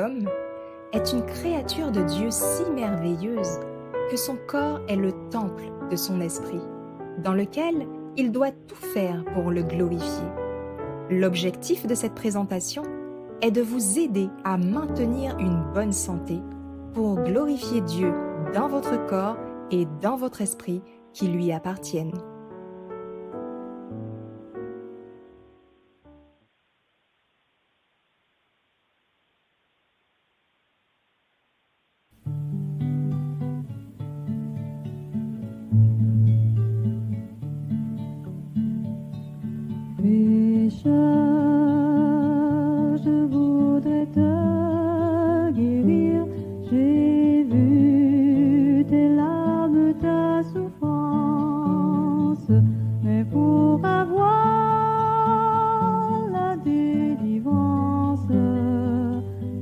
l'homme est une créature de Dieu si merveilleuse que son corps est le temple de son esprit, dans lequel il doit tout faire pour le glorifier. L'objectif de cette présentation est de vous aider à maintenir une bonne santé pour glorifier Dieu dans votre corps et dans votre esprit qui lui appartiennent. Pécheur, je voudrais te guérir. J'ai vu tes larmes, ta souffrance, mais pour avoir la délivrance,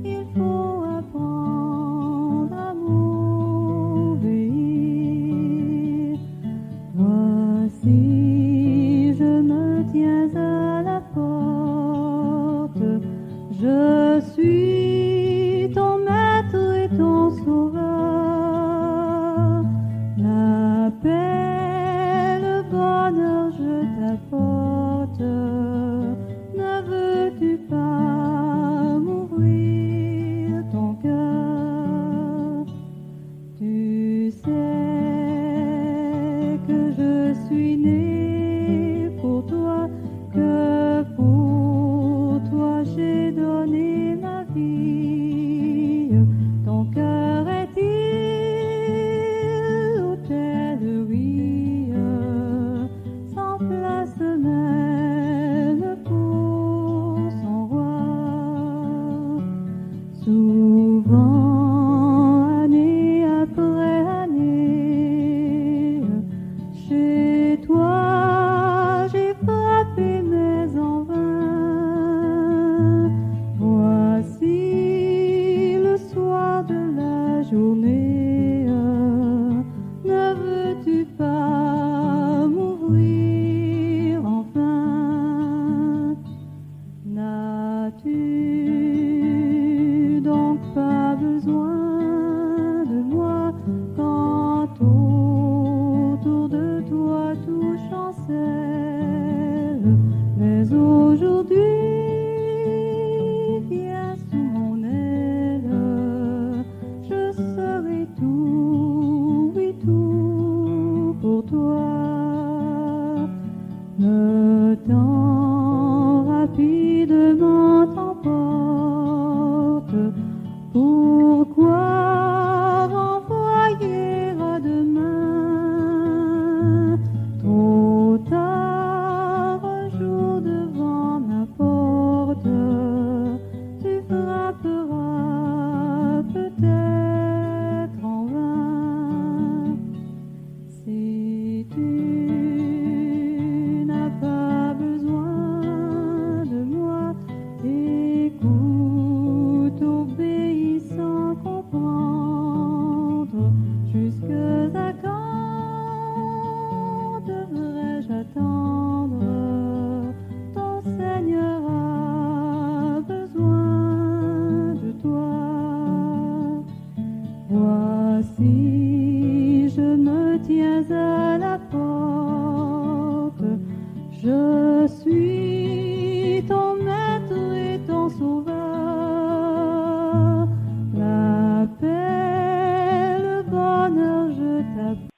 il faut apprendre à m'obéir. Voici, je me tiens à la porte. Je suis ton maître et ton sauveur. La paix, le bonheur, je t'apporte. Ne veux-tu pas m'ouvrir ton cœur? Tu sais que je suis né pour toi, que pour toi j'ai donné ma vie. Ton cœur est-il hôtellerie, sans place même pour son roi? Souvent, année après année, chez toi j'ai frappé mais en vain. Voici le soir de la journée, ne veux-tu pas m'ouvrir enfin? N'as-tu donc pas besoin de moi quand autour de toi tout chancelle? Mais aujourd'hui, viens sous mon aile, je serai tout, oui tout pour toi. Le temps rapidement t'emporte. Pourquoi renvoyer à demain? Trop tard, un jour devant ma porte, tu frapperas peut-être en vain. Si tu n'as pas besoin de moi, écoute, obéis sans comprendre. Jusque-à quand devrais-je attendre? Ton Seigneur a besoin de toi. Voici, je me tiens à la porte. Je suis ton maître et ton sauveur. La paix, le bonheur, je t'apporte.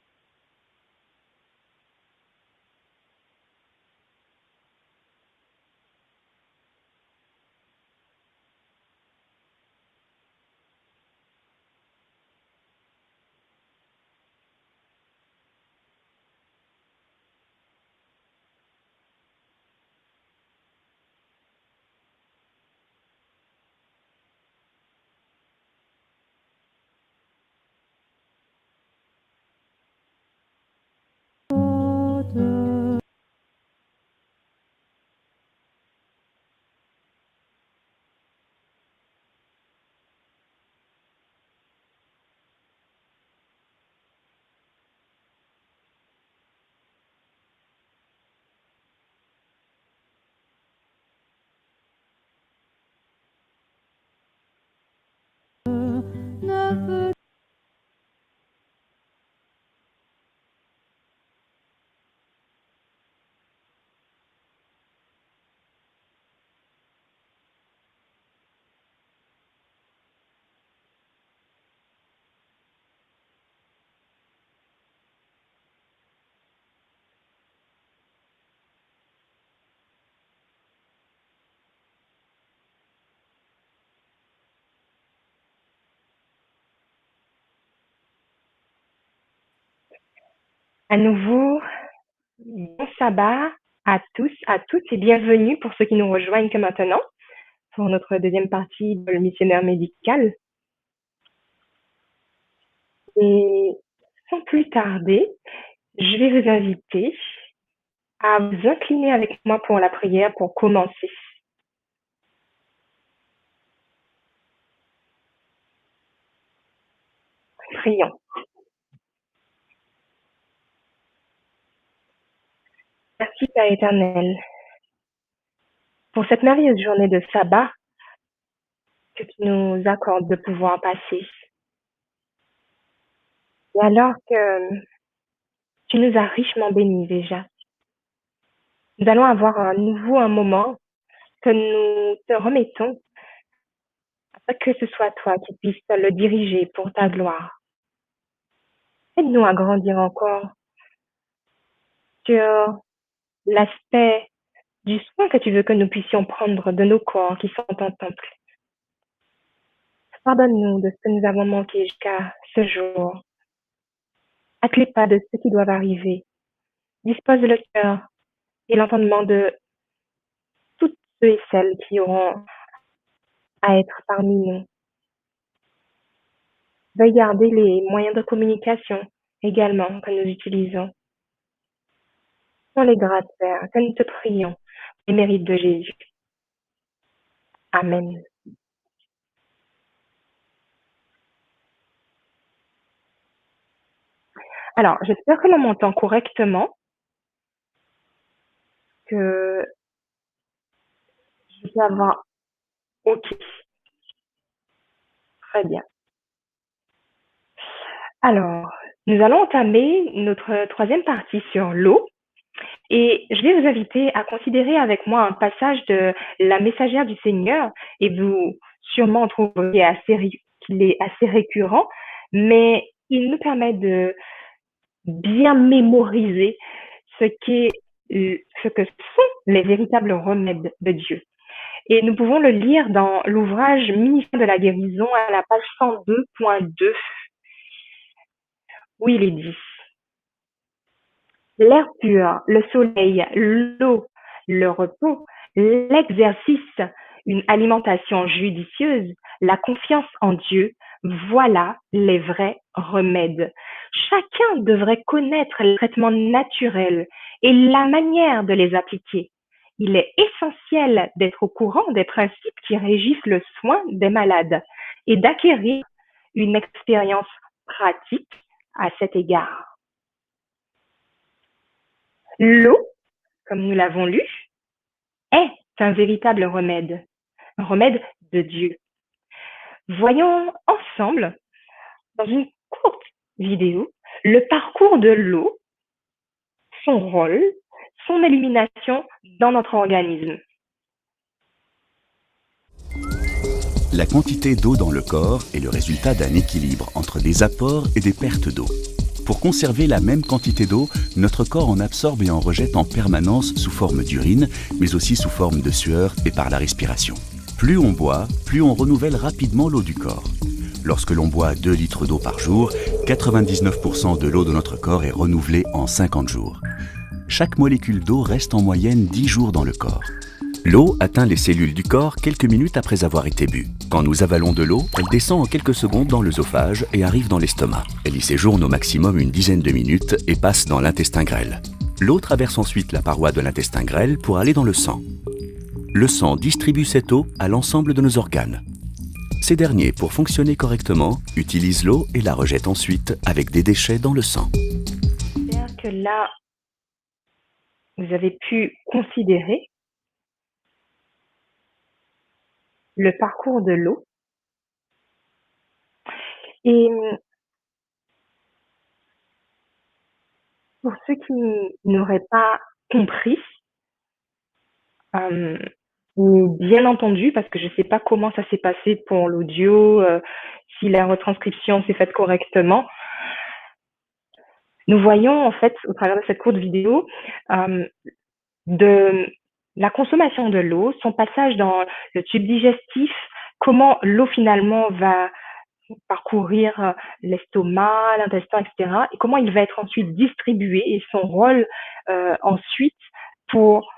À nouveau, bon sabbat à tous, à toutes et bienvenue pour ceux qui nous rejoignent que maintenant pour notre deuxième partie de le missionnaire médical. Et sans plus tarder, je vais vous inviter à vous incliner avec moi pour la prière pour commencer. Prions. Merci Père éternel pour cette merveilleuse journée de sabbat que tu nous accordes de pouvoir passer. Et alors que tu nous as richement bénis déjà, nous allons avoir à nouveau un moment que nous te remettons afin que ce soit toi qui puisses le diriger pour ta gloire. Aide-nous à grandir encore sur l'aspect du soin que tu veux que nous puissions prendre de nos corps qui sont en temple. Pardonne-nous de ce que nous avons manqué jusqu'à ce jour. Hâte les pas de ceux qui doivent arriver. Dispose le cœur et l'entendement de toutes ceux et celles qui auront à être parmi nous. Veuille garder les moyens de communication également que nous utilisons. On les grâce, Père, que nous te prions, les mérites de Jésus. Amen. Alors, j'espère que l'on m'entend correctement, que je peux avoir... OK, très bien. Alors, nous allons entamer notre troisième partie sur l'eau. Et je vais vous inviter à considérer avec moi un passage de La Messagère du Seigneur, et vous sûrement trouverez qu'il est assez récurrent, mais il nous permet de bien mémoriser ce que sont les véritables remèdes de Dieu. Et nous pouvons le lire dans l'ouvrage Ministère de la guérison à la page 102.2, où il est dit: l'air pur, le soleil, l'eau, le repos, l'exercice, une alimentation judicieuse, la confiance en Dieu, voilà les vrais remèdes. Chacun devrait connaître les traitements naturels et la manière de les appliquer. Il est essentiel d'être au courant des principes qui régissent le soin des malades et d'acquérir une expérience pratique à cet égard. L'eau, comme nous l'avons lu, est un véritable remède, un remède de Dieu. Voyons ensemble, dans une courte vidéo, le parcours de l'eau, son rôle, son élimination dans notre organisme. La quantité d'eau dans le corps est le résultat d'un équilibre entre des apports et des pertes d'eau. Pour conserver la même quantité d'eau, notre corps en absorbe et en rejette en permanence sous forme d'urine, mais aussi sous forme de sueur et par la respiration. Plus on boit, plus on renouvelle rapidement l'eau du corps. Lorsque l'on boit 2 litres d'eau par jour, 99% de l'eau de notre corps est renouvelée en 50 jours. Chaque molécule d'eau reste en moyenne 10 jours dans le corps. L'eau atteint les cellules du corps quelques minutes après avoir été bue. Quand nous avalons de l'eau, elle descend en quelques secondes dans l'œsophage et arrive dans l'estomac. Elle y séjourne au maximum une dizaine de minutes et passe dans l'intestin grêle. L'eau traverse ensuite la paroi de l'intestin grêle pour aller dans le sang. Le sang distribue cette eau à l'ensemble de nos organes. Ces derniers, pour fonctionner correctement, utilisent l'eau et la rejettent ensuite avec des déchets dans le sang. J'espère que là, vous avez pu considérer le parcours de l'eau. Et pour ceux qui n'auraient pas compris, bien entendu, parce que je ne sais pas comment ça s'est passé pour l'audio, si la retranscription s'est faite correctement, nous voyons en fait, au travers de cette courte vidéo, de la consommation de l'eau, son passage dans le tube digestif, comment l'eau finalement va parcourir l'estomac, l'intestin, etc. Et comment il va être ensuite distribué et son rôle ensuite pour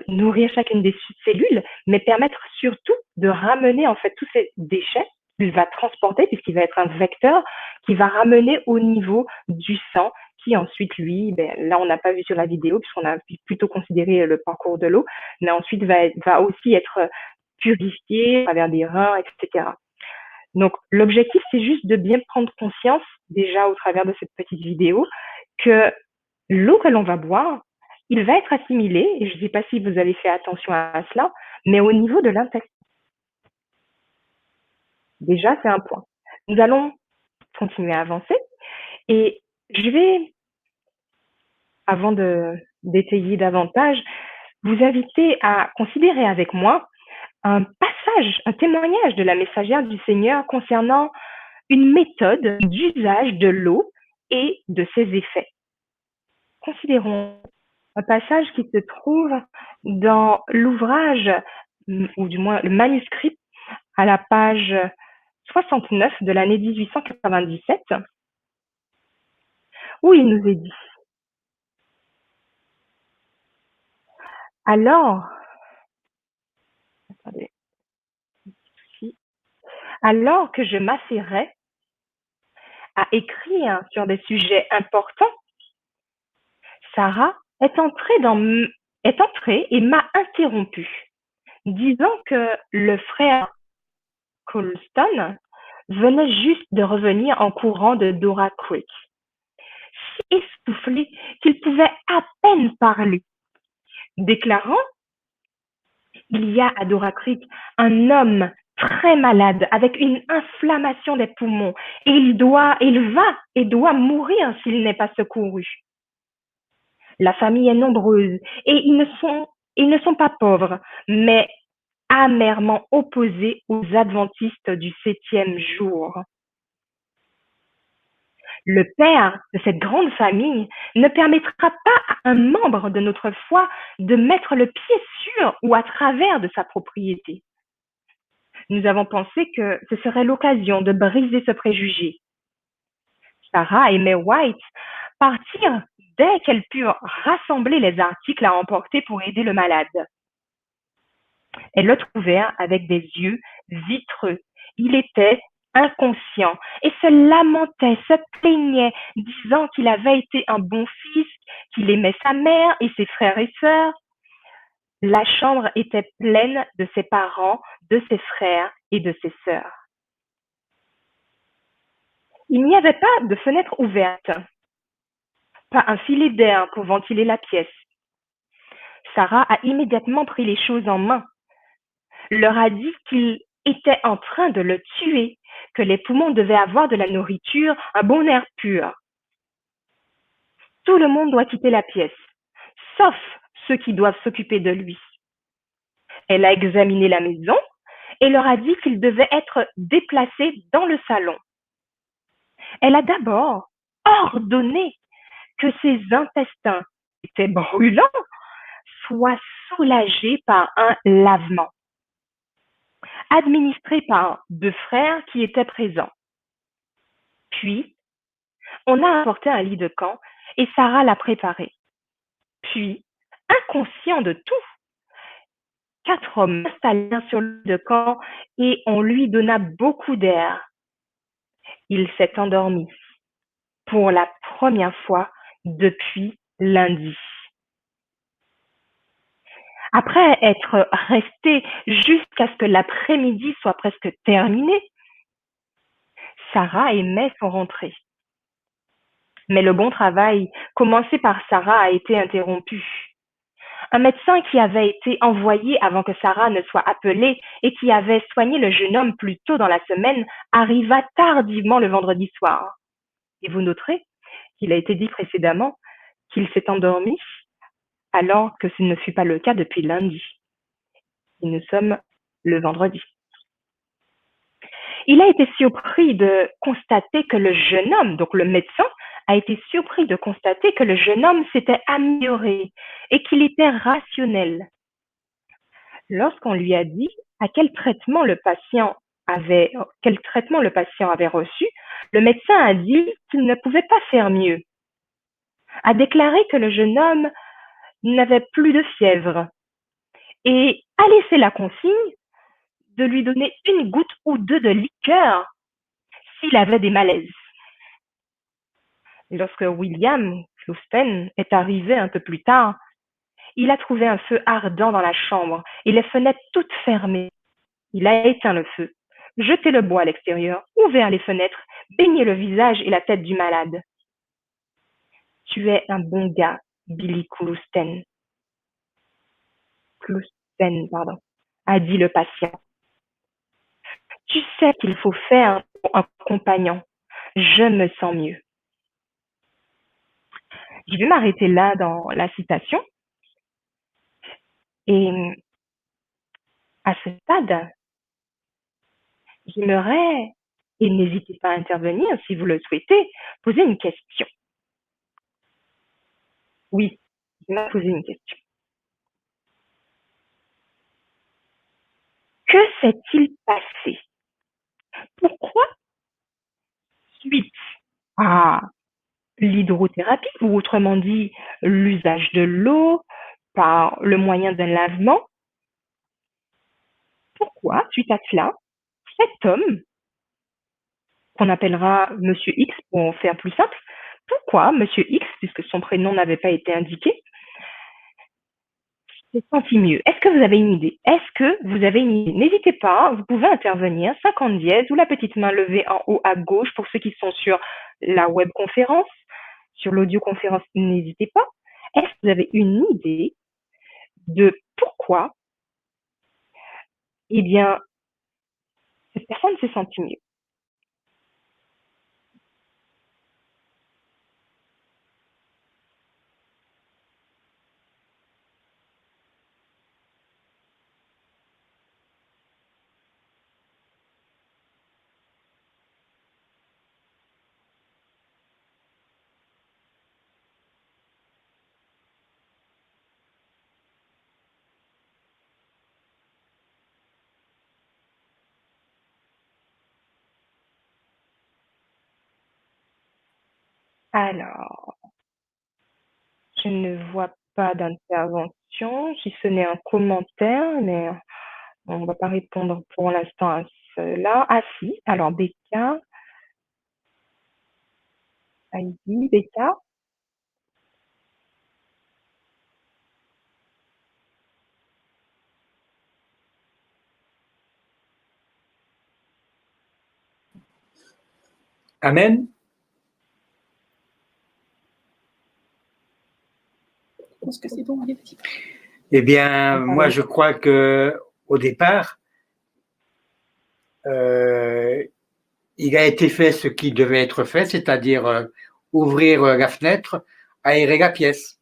nourrir chacune des cellules, mais permettre surtout de ramener en fait tous ces déchets qu'il va transporter, puisqu'il va être un vecteur qui va ramener au niveau du sang, qui ensuite, lui, là on n'a pas vu sur la vidéo, puisqu'on a plutôt considéré le parcours de l'eau, mais ensuite va aussi être purifié à travers des reins, etc. Donc, l'objectif, c'est juste de bien prendre conscience, déjà au travers de cette petite vidéo, que l'eau que l'on va boire, il va être assimilé, et je ne sais pas si vous avez fait attention à cela, mais au niveau de l'intestin. Déjà, c'est un point. Nous allons continuer à avancer, et je vais, avant d'étayer davantage, vous inviter à considérer avec moi un passage, un témoignage de la messagère du Seigneur concernant une méthode d'usage de l'eau et de ses effets. Considérons un passage qui se trouve dans l'ouvrage, ou du moins le manuscrit, à la page 69 de l'année 1897, où il nous est dit: Alors, attendez, alors que je m'affairais à écrire sur des sujets importants, Sarah est entrée et m'a interrompu, disant que le frère Colston venait juste de revenir en courant de Dora Creek, si essoufflé qu'il pouvait à peine parler, déclarant: Il y a à Dora Creek un homme très malade avec une inflammation des poumons et il doit mourir s'il n'est pas secouru. La famille est nombreuse et ils ne sont pas pauvres, mais amèrement opposés aux adventistes du 7e jour. Le père de cette grande famille ne permettra pas à un membre de notre foi de mettre le pied sur ou à travers de sa propriété. Nous avons pensé que ce serait l'occasion de briser ce préjugé. Sarah et May White partirent dès qu'elles purent rassembler les articles à emporter pour aider le malade. Elles le trouvèrent avec des yeux vitreux. Il était inconscient et se lamentait, se plaignait, disant qu'il avait été un bon fils, qu'il aimait sa mère et ses frères et sœurs. La chambre était pleine de ses parents, de ses frères et de ses sœurs. Il n'y avait pas de fenêtre ouverte, pas un filet d'air pour ventiler la pièce. Sarah a immédiatement pris les choses en main, leur a dit qu'il était en train de le tuer, que les poumons devaient avoir de la nourriture, un bon air pur. Tout le monde doit quitter la pièce, sauf ceux qui doivent s'occuper de lui. Elle a examiné la maison et leur a dit qu'ils devaient être déplacés dans le salon. Elle a d'abord ordonné que ses intestins étaient brûlants soient soulagés par un lavement, administré par 2 frères qui étaient présents. Puis, on a apporté un lit de camp et Sarah l'a préparé. Puis, inconscient de tout, 4 hommes s'installèrent sur le lit de camp et on lui donna beaucoup d'air. Il s'est endormi pour la première fois depuis lundi. Après être resté jusqu'à ce que l'après-midi soit presque terminé, Sarah et May sont rentrés. Mais le bon travail commencé par Sarah a été interrompu. Un médecin qui avait été envoyé avant que Sarah ne soit appelée et qui avait soigné le jeune homme plus tôt dans la semaine arriva tardivement le vendredi soir. Et vous noterez qu'il a été dit précédemment qu'il s'est endormi alors que ce ne fut pas le cas depuis lundi. Et nous sommes le vendredi. Il a été surpris de constater que le jeune homme, donc le médecin, a été surpris de constater que le jeune homme s'était amélioré et qu'il était rationnel. Lorsqu'on lui a dit à quel traitement le patient quel traitement le patient avait reçu, le médecin a dit qu'il ne pouvait pas faire mieux, a déclaré que le jeune homme n'avait plus de fièvre et a laissé la consigne de lui donner une goutte ou deux de liqueur s'il avait des malaises. Lorsque William Clouston est arrivé un peu plus tard, il a trouvé un feu ardent dans la chambre et les fenêtres toutes fermées. Il a éteint le feu, jeté le bois à l'extérieur, ouvert les fenêtres, baigné le visage et la tête du malade. Tu es un bon gars, Billy Clouston. Clouston, pardon, a dit le patient. Tu sais qu'il faut faire pour un compagnon. Je me sens mieux. Je vais m'arrêter là dans la citation. Et à ce stade, j'aimerais, et n'hésitez pas à intervenir si vous le souhaitez, poser une question. Oui, j'aimerais poser une question. Que s'est-il passé? Pourquoi, suite à l'hydrothérapie, ou autrement dit l'usage de l'eau par le moyen d'un lavement, pourquoi, suite à cela, cet homme, qu'on appellera Monsieur X pour faire plus simple, pourquoi Monsieur X, puisque son prénom n'avait pas été indiqué, s'est senti mieux? Est-ce que vous avez une idée? Est-ce que vous avez une idée? N'hésitez pas, vous pouvez intervenir, 50 dièse ou la petite main levée en haut à gauche pour ceux qui sont sur la webconférence, sur l'audioconférence, n'hésitez pas. Est-ce que vous avez une idée de pourquoi, eh bien, cette personne s'est sentie mieux? Alors, je ne vois pas d'intervention, si ce n'est un commentaire, mais on ne va pas répondre pour l'instant à cela. Ah si, alors Becca, Heidi, Becca. Amen. Je pense que c'est bon, allez, vas-y. Eh bien, moi, je crois que au départ, il a été fait ce qui devait être fait, c'est-à-dire ouvrir la fenêtre, aérer la pièce.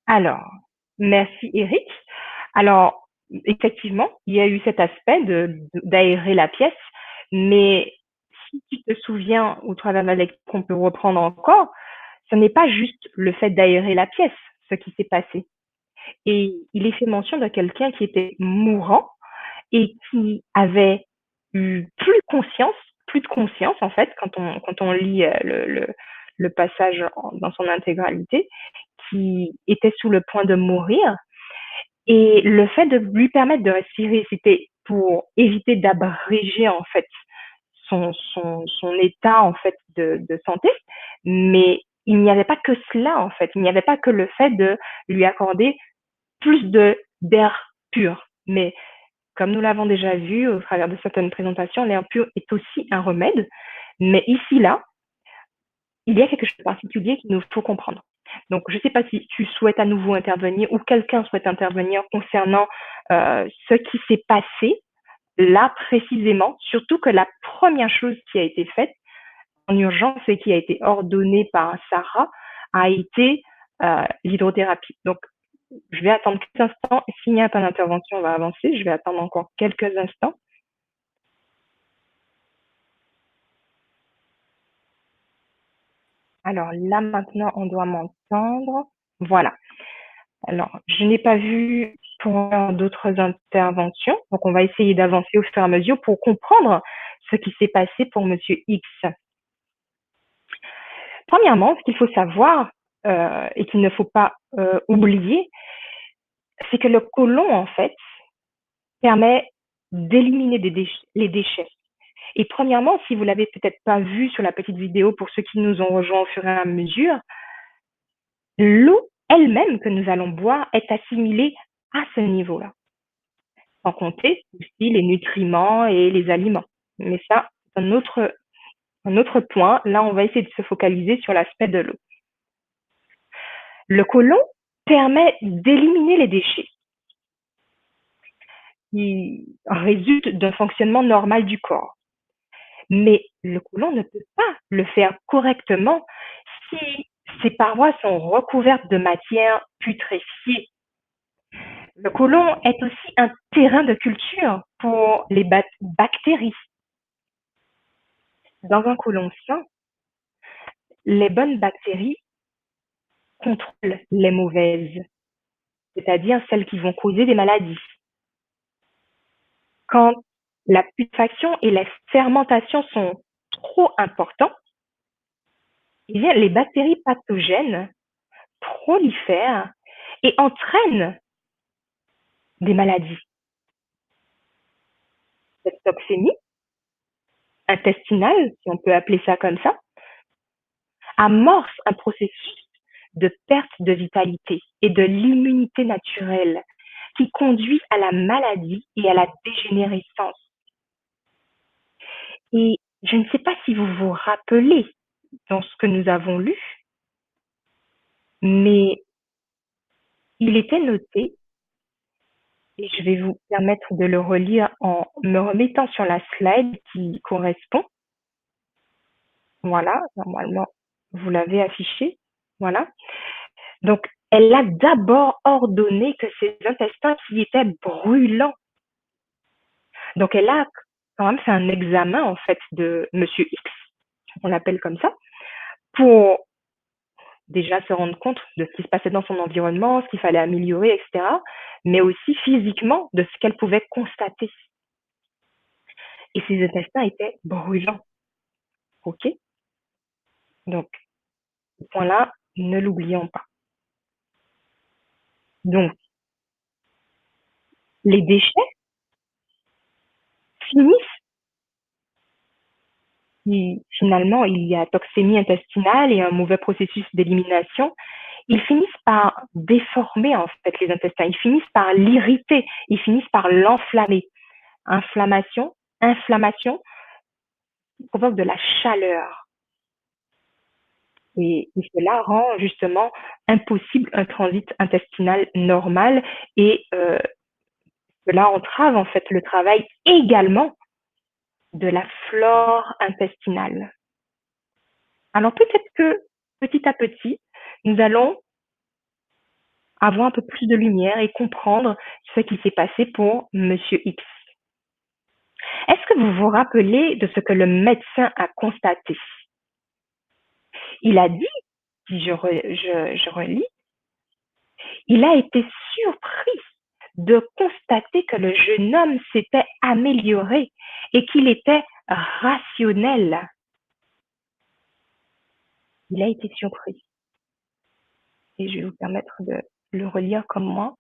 Alors, merci Eric. Alors, effectivement, il y a eu cet aspect d'aérer la pièce, mais si tu te souviens au travers de la lecture qu'on peut reprendre encore, ce n'est pas juste le fait d'aérer la pièce, ce qui s'est passé. Et il est fait mention de quelqu'un qui était mourant et qui avait eu plus de conscience en fait, quand on lit le passage dans son intégralité, qui était sous le point de mourir. Et le fait de lui permettre de respirer, c'était pour éviter d'abréger en fait son état en fait de santé, mais il n'y avait pas que cela en fait, il n'y avait pas que le fait de lui accorder plus d'air pur, mais comme nous l'avons déjà vu au travers de certaines présentations, l'air pur est aussi un remède, mais ici là, il y a quelque chose de particulier qu'il nous faut comprendre. Donc, je ne sais pas si tu souhaites à nouveau intervenir ou quelqu'un souhaite intervenir concernant ce qui s'est passé là précisément, surtout que la première chose qui a été faite en urgence et qui a été ordonnée par Sarah a été l'hydrothérapie. Donc, je vais attendre quelques instants. S'il n'y a pas d'intervention, on va avancer. Je vais attendre encore quelques instants. Alors là, maintenant, on doit m'entendre. Voilà. Alors, je n'ai pas vu pour l'heure d'autres interventions, donc on va essayer d'avancer au fur et à mesure pour comprendre ce qui s'est passé pour Monsieur X. Premièrement, ce qu'il faut savoir et qu'il ne faut pas oublier, c'est que le côlon, en fait, permet d'éliminer les déchets. Et premièrement, si vous l'avez peut-être pas vu sur la petite vidéo, pour ceux qui nous ont rejoints au fur et à mesure, l'eau elle-même que nous allons boire est assimilée à ce niveau-là, sans compter aussi les nutriments et les aliments. Mais ça, c'est un autre point. Là, on va essayer de se focaliser sur l'aspect de l'eau. Le côlon permet d'éliminer les déchets qui résultent d'un fonctionnement normal du corps. Mais le côlon ne peut pas le faire correctement si ses parois sont recouvertes de matière putréfiée. Le côlon est aussi un terrain de culture pour les bactéries. Dans un côlon sain, les bonnes bactéries contrôlent les mauvaises, c'est-à-dire celles qui vont causer des maladies. Quand la putréfaction et la fermentation sont trop importantes, eh bien, les bactéries pathogènes prolifèrent et entraînent des maladies. Cette toxémie intestinale, si on peut appeler ça comme ça, amorce un processus de perte de vitalité et de l'immunité naturelle qui conduit à la maladie et à la dégénérescence. Et je ne sais pas si vous vous rappelez dans ce que nous avons lu, mais il était noté, et je vais vous permettre de le relire en me remettant sur la slide qui correspond. Voilà, normalement, vous l'avez affiché. Voilà. Donc, elle a d'abord ordonné que ses intestins qui étaient brûlants. Donc, elle a quand même fait un examen, en fait, de Monsieur X, on l'appelle comme ça, pour déjà se rendre compte de ce qui se passait dans son environnement, ce qu'il fallait améliorer, etc., mais aussi physiquement de ce qu'elle pouvait constater. Et ses intestins étaient brûlants. OK? Donc, ce point-là, ne l'oublions pas. Donc, les déchets finissent, si finalement il y a toxémie intestinale et un mauvais processus d'élimination, ils finissent par déformer en fait les intestins, ils finissent par l'irriter, ils finissent par l'enflammer. Inflammation provoque de la chaleur. Et cela rend justement impossible un transit intestinal normal et cela entrave en fait le travail également de la flore intestinale. Alors peut-être que petit à petit, nous allons avoir un peu plus de lumière et comprendre ce qui s'est passé pour Monsieur X. Est-ce que vous vous rappelez de ce que le médecin a constaté? Il a dit, si je relis, il a été surpris de constater que le jeune homme s'était amélioré et qu'il était rationnel. Il a été surpris. Et je vais vous permettre de le relire comme moi.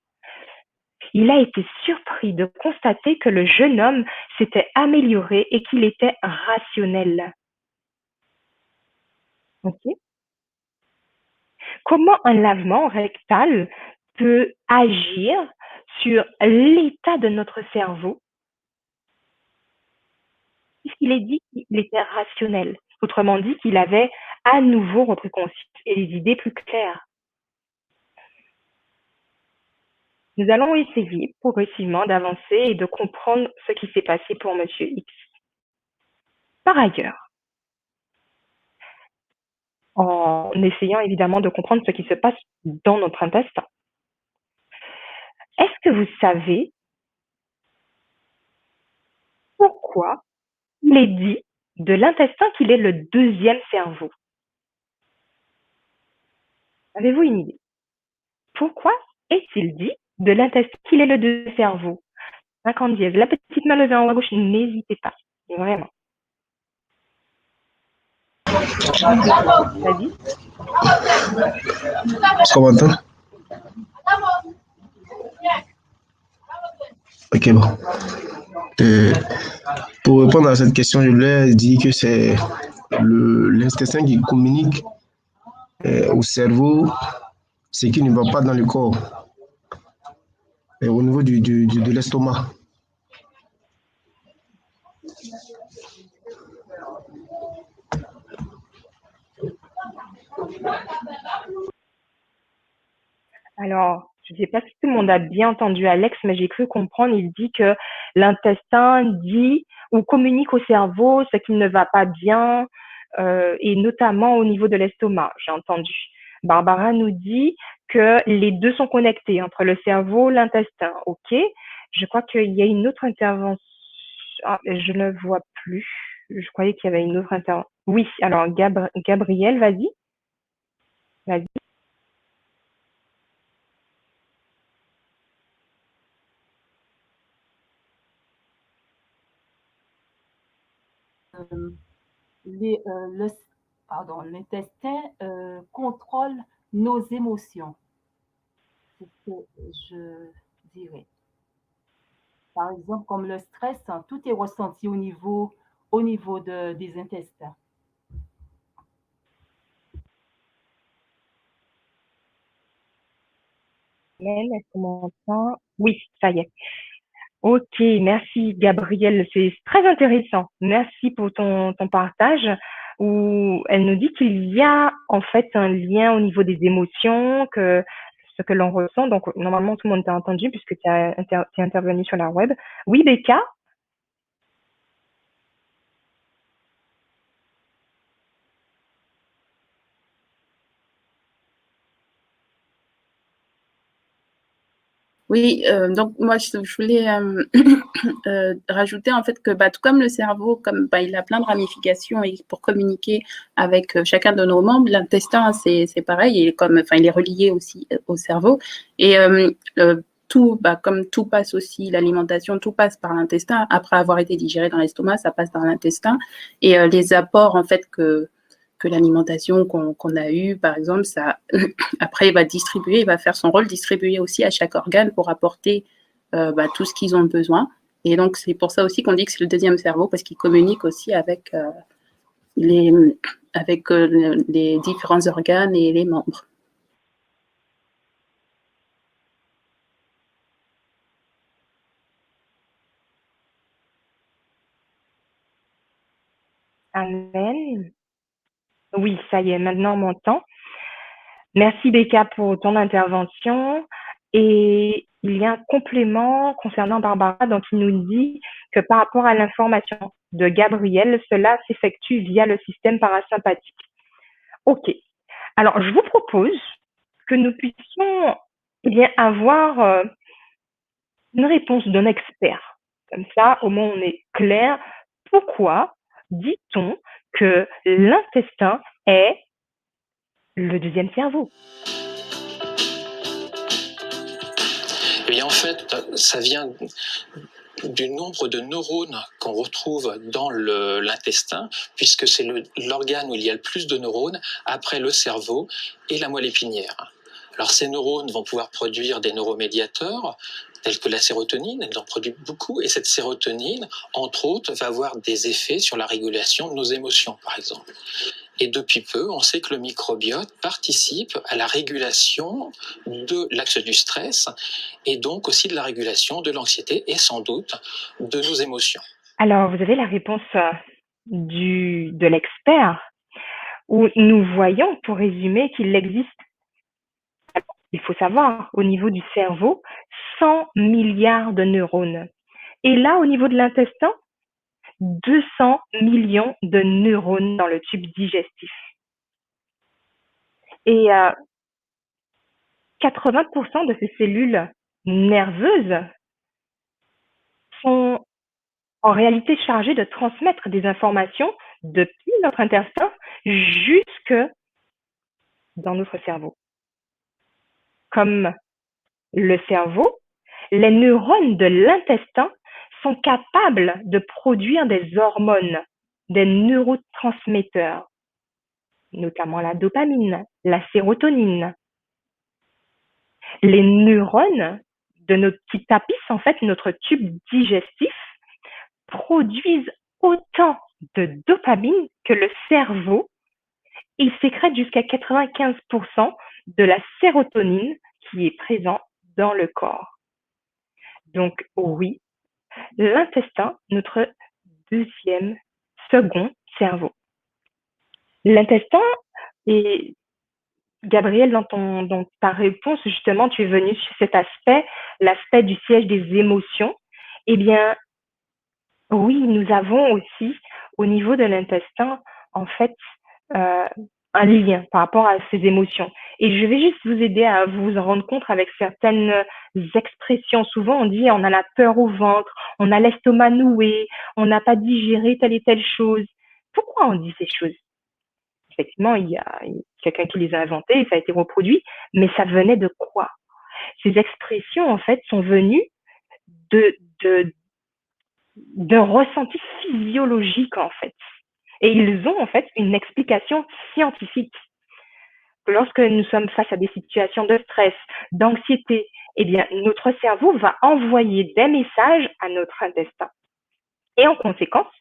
Il a été surpris de constater que le jeune homme s'était amélioré et qu'il était rationnel. Ok? Comment un lavement rectal peut agir sur l'état de notre cerveau puisqu'il est dit qu'il était rationnel. Autrement dit, qu'il avait à nouveau repris conscience et les idées plus claires. Nous allons essayer progressivement d'avancer et de comprendre ce qui s'est passé pour Monsieur X. Par ailleurs, en essayant évidemment de comprendre ce qui se passe dans notre intestin, est-ce que vous savez pourquoi il est dit de l'intestin qu'il est le deuxième cerveau? Avez-vous une idée? Pourquoi est-il dit de l'intestin qu'il est le deuxième cerveau? 50 dièses. La petite main levée en haut à gauche, n'hésitez pas. Vraiment. Vas-y. Ça m'entend? Ok, bon. Euh, pour répondre à cette question, je voulais dire que c'est l'intestin qui communique au cerveau ce qui ne va pas dans le corps, au niveau de l'estomac. Alors, je ne sais pas si tout le monde a bien entendu Alex, mais j'ai cru comprendre, il dit que l'intestin dit ou communique au cerveau ce qui ne va pas bien, et notamment au niveau de l'estomac, j'ai entendu. Barbara nous dit que les deux sont connectés entre le cerveau et l'intestin. Ok, je crois qu'il y a une autre intervention. Ah, je ne vois plus. Je croyais qu'il y avait une autre intervention. Oui, alors Gabriel, vas-y. Vas-y. L'intestin contrôle nos émotions. C'est ce que je dirais. Par exemple, comme le stress, hein, tout est ressenti au niveau des intestins. Est-ce qu'on m'entend? Oui, ça y est. Ok, merci Gabrielle, c'est très intéressant. Merci pour ton partage où elle nous dit qu'il y a en fait un lien au niveau des émotions, que ce que l'on ressent. Donc normalement tout le monde t'a entendu puisque tu es intervenu sur la web. Oui, Becca? Oui, donc moi je voulais rajouter en fait que tout comme le cerveau, comme il a plein de ramifications et pour communiquer avec chacun de nos membres, l'intestin c'est pareil, il est relié aussi au cerveau et tout, comme tout passe aussi, l'alimentation, tout passe par l'intestin. Après avoir été digéré dans l'estomac, ça passe par l'intestin et les apports en fait que l'alimentation qu'on a eue, par exemple, ça, après, il va faire son rôle, distribuer aussi à chaque organe pour apporter tout ce qu'ils ont besoin. Et donc, c'est pour ça aussi qu'on dit que c'est le deuxième cerveau, parce qu'il communique aussi avec les différents organes et les membres. Amen. Oui, ça y est, maintenant on m'entend. Merci Becca pour ton intervention. Et il y a un complément concernant Barbara, donc il nous dit que par rapport à l'information de Gabriel, cela s'effectue via le système parasympathique. Ok. Alors, je vous propose que nous puissions avoir une réponse d'un expert. Comme ça, au moins, on est clair. Pourquoi dit-on que l'intestin est le deuxième cerveau? Eh bien, en fait, ça vient du nombre de neurones qu'on retrouve dans l'intestin, puisque c'est l'organe où il y a le plus de neurones, après le cerveau et la moelle épinière. Alors ces neurones vont pouvoir produire des neuromédiateurs, tels que la sérotonine, elle en produit beaucoup, et cette sérotonine, entre autres, va avoir des effets sur la régulation de nos émotions, par exemple. Et depuis peu, on sait que le microbiote participe à la régulation de l'axe du stress et donc aussi de la régulation de l'anxiété et sans doute de nos émotions. Alors, vous avez la réponse de l'expert où nous voyons, pour résumer, qu'il existe, il faut savoir, au niveau du cerveau, 100 milliards de neurones. Et là, au niveau de l'intestin, 200 millions de neurones dans le tube digestif. Et 80% de ces cellules nerveuses sont en réalité chargées de transmettre des informations depuis notre intestin jusque dans notre cerveau. comme le cerveau, les neurones de l'intestin sont capables de produire des hormones, des neurotransmetteurs, notamment la dopamine, la sérotonine. Les neurones de notre qui tapissent en fait notre tube digestif produisent autant de dopamine que le cerveau. Ils sécrètent jusqu'à 95% de la sérotonine qui est présente dans le corps. Donc oui, l'intestin, notre second cerveau. L'intestin, et Gabriel, dans ta réponse, justement, tu es venu sur cet aspect, l'aspect du siège des émotions. Eh bien, oui, nous avons aussi, au niveau de l'intestin, en fait, un lien par rapport à ces émotions. Et je vais juste vous aider à vous en rendre compte avec certaines expressions. Souvent, on dit on a la peur au ventre, on a l'estomac noué, on n'a pas digéré telle et telle chose. Pourquoi on dit ces choses? Effectivement, il y a quelqu'un qui les a inventées, ça a été reproduit, mais ça venait de quoi? Ces expressions, en fait, sont venues d'un ressenti physiologique, en fait. Et ils ont, en fait, une explication scientifique. Lorsque nous sommes face à des situations de stress, d'anxiété, eh bien, notre cerveau va envoyer des messages à notre intestin. Et en conséquence,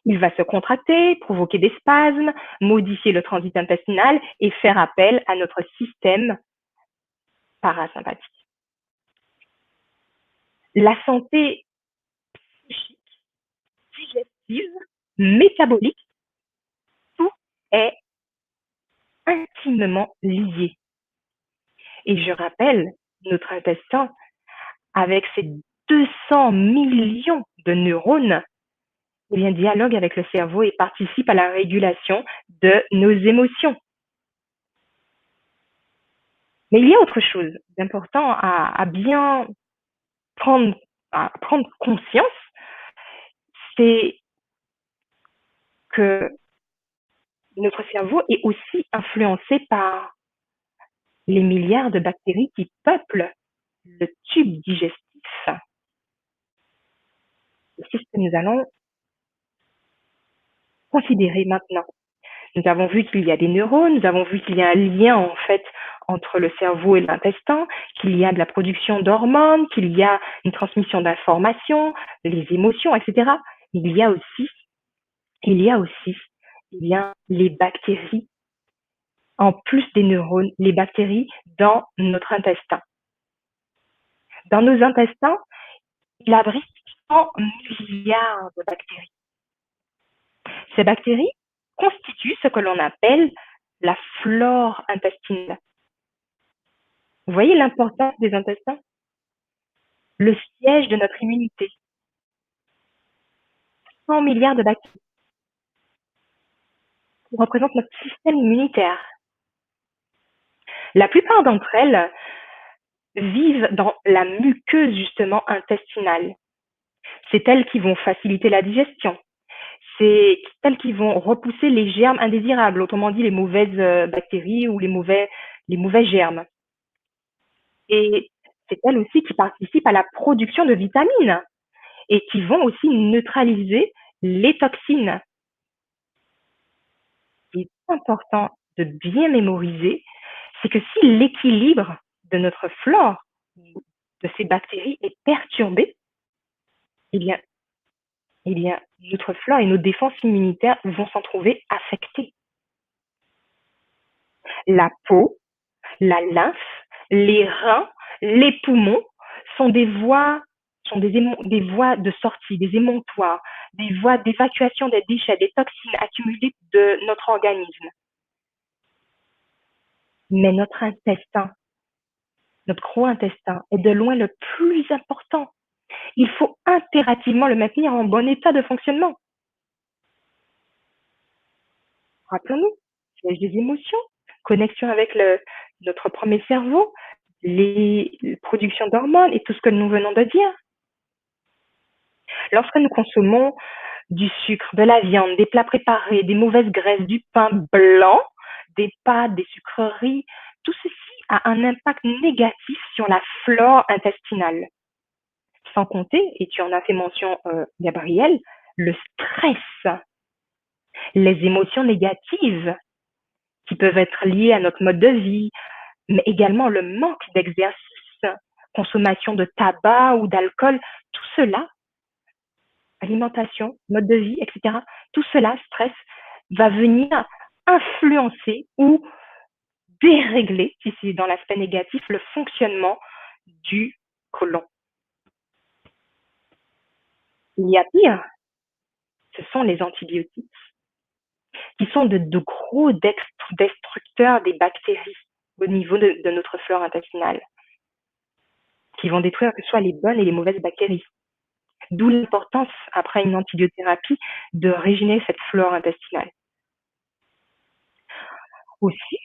il va se contracter, provoquer des spasmes, modifier le transit intestinal et faire appel à notre système parasympathique. La santé psychique, digestive, métabolique, tout est intimement lié. Et je rappelle, notre intestin, avec ses 200 millions de neurones, eh bien, dialogue avec le cerveau et participe à la régulation de nos émotions. Mais il y a autre chose d'important à bien prendre conscience, c'est que notre cerveau est aussi influencé par les milliards de bactéries qui peuplent le tube digestif. C'est ce que nous allons considérer maintenant. Nous avons vu qu'il y a des neurones, nous avons vu qu'il y a un lien en fait entre le cerveau et l'intestin, qu'il y a de la production d'hormones, qu'il y a une transmission d'informations, les émotions, etc. Il y a aussi les bactéries, en plus des neurones, les bactéries dans notre intestin. Dans nos intestins, il abrite 100 milliards de bactéries. Ces bactéries constituent ce que l'on appelle la flore intestinale. Vous voyez l'importance des intestins? Le siège de notre immunité. 100 milliards de bactéries qui représentent notre système immunitaire. La plupart d'entre elles vivent dans la muqueuse justement intestinale. C'est elles qui vont faciliter la digestion. C'est elles qui vont repousser les germes indésirables, autrement dit les mauvaises bactéries ou les mauvais germes. Et c'est elles aussi qui participent à la production de vitamines et qui vont aussi neutraliser les toxines. Ce qui est important de bien mémoriser, c'est que si l'équilibre de notre flore, de ces bactéries est perturbé, eh bien, notre flore et nos défenses immunitaires vont s'en trouver affectées. La peau, la lymphe, les reins, les poumons sont des voies de sortie, des émonctoires, des voies d'évacuation des déchets, des toxines accumulées de notre organisme. Mais notre intestin, notre gros intestin, est de loin le plus important. Il faut impérativement le maintenir en bon état de fonctionnement. Rappelons-nous, siège des émotions, connexion avec notre premier cerveau, les productions d'hormones et tout ce que nous venons de dire. Lorsque nous consommons du sucre, de la viande, des plats préparés, des mauvaises graisses, du pain blanc, des pâtes, des sucreries, tout ceci a un impact négatif sur la flore intestinale. Sans compter, et tu en as fait mention, Gabriel, le stress, les émotions négatives qui peuvent être liées à notre mode de vie, mais également le manque d'exercice, consommation de tabac ou d'alcool, tout cela, alimentation, mode de vie, etc., tout cela, stress, va venir influencer ou dérégler, si c'est dans l'aspect négatif, le fonctionnement du côlon. Il y a pire, ce sont les antibiotiques, qui sont de gros destructeurs des bactéries au niveau de notre flore intestinale, qui vont détruire que ce soit les bonnes et les mauvaises bactéries. D'où l'importance, après une antibiothérapie, de régénérer cette flore intestinale. Aussi,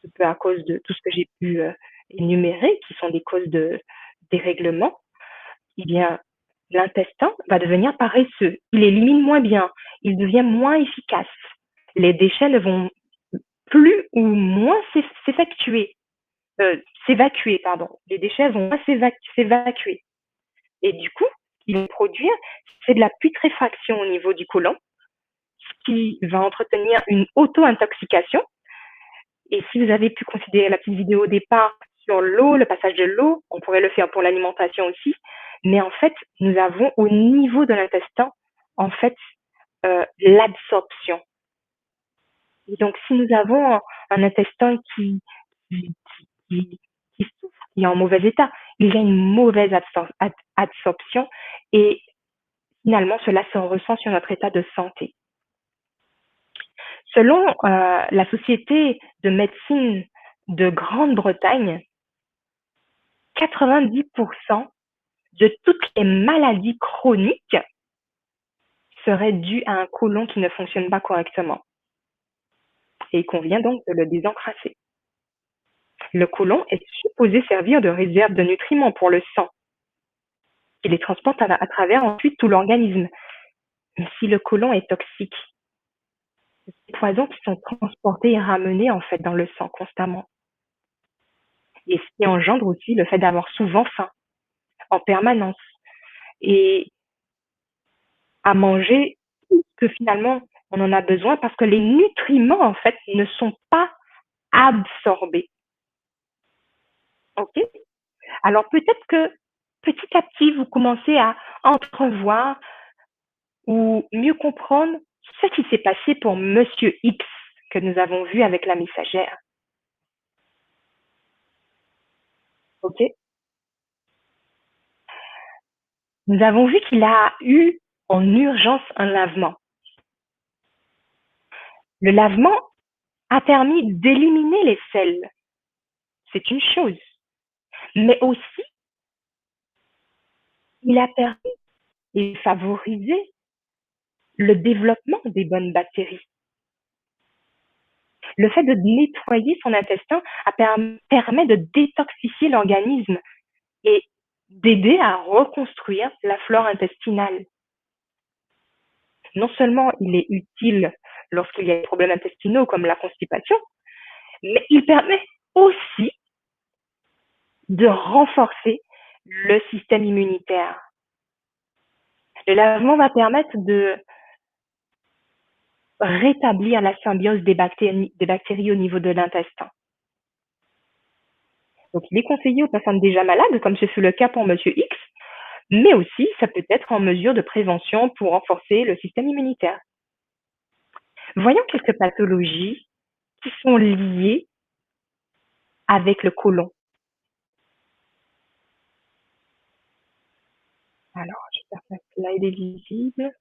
ce peu à cause de tout ce que j'ai pu énumérer, qui sont des causes de dérèglement, eh bien, l'intestin va devenir paresseux. Il élimine moins bien, il devient moins efficace. Les déchets ne vont plus ou moins s'évacuer, pardon. Les déchets vont moins s'évacuer. Et du coup, ce qu'ils vont produire, c'est de la putréfaction au niveau du côlon, ce qui va entretenir une auto-intoxication. Et si vous avez pu considérer la petite vidéo au départ sur l'eau, le passage de l'eau, on pourrait le faire pour l'alimentation aussi. Mais en fait, nous avons au niveau de l'intestin, en fait, l'absorption. Et donc, si nous avons un intestin qui souffre, qui est en mauvais état, il y a une mauvaise absorption et finalement, cela se ressent sur notre état de santé. Selon la Société de médecine de Grande-Bretagne, 90% de toutes les maladies chroniques seraient dues à un côlon qui ne fonctionne pas correctement. Et il convient donc de le désencrasser. Le côlon est supposé servir de réserve de nutriments pour le sang. Il les transporte à travers ensuite tout l'organisme. Mais si le côlon est toxique, ces poisons qui sont transportés et ramenés en fait dans le sang constamment. Et ce qui engendre aussi le fait d'avoir souvent faim, en permanence, et à manger tout ce que finalement on en a besoin parce que les nutriments en fait ne sont pas absorbés. Ok? Alors peut-être que petit à petit vous commencez à entrevoir ou mieux comprendre ce qui s'est passé pour Monsieur X que nous avons vu avec la messagère. Ok? Nous avons vu qu'il a eu en urgence un lavement. Le lavement a permis d'éliminer les selles. C'est une chose. Mais aussi, il a permis et favorisé le développement des bonnes bactéries. Le fait de nettoyer son intestin permet de détoxifier l'organisme et d'aider à reconstruire la flore intestinale. Non seulement il est utile lorsqu'il y a des problèmes intestinaux comme la constipation, mais il permet aussi de renforcer le système immunitaire. Le lavement va permettre de rétablir la symbiose des bactéries au niveau de l'intestin. Donc, il est conseillé aux personnes déjà malades, comme ce fut le cas pour Monsieur X, mais aussi, ça peut être en mesure de prévention pour renforcer le système immunitaire. Voyons quelques pathologies qui sont liées avec le côlon. Alors, j'espère que la slide est visible.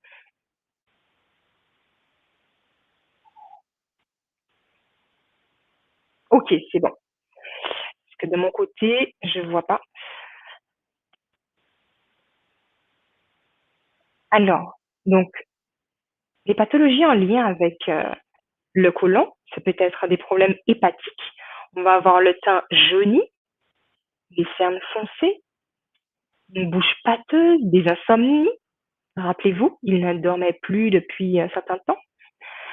Ok, c'est bon. Parce que de mon côté, je ne vois pas. Alors, donc, les pathologies en lien avec le côlon, ça peut être des problèmes hépatiques. On va avoir le teint jauni, des cernes foncées, une bouche pâteuse, des insomnies. Rappelez-vous, il ne dormait plus depuis un certain temps.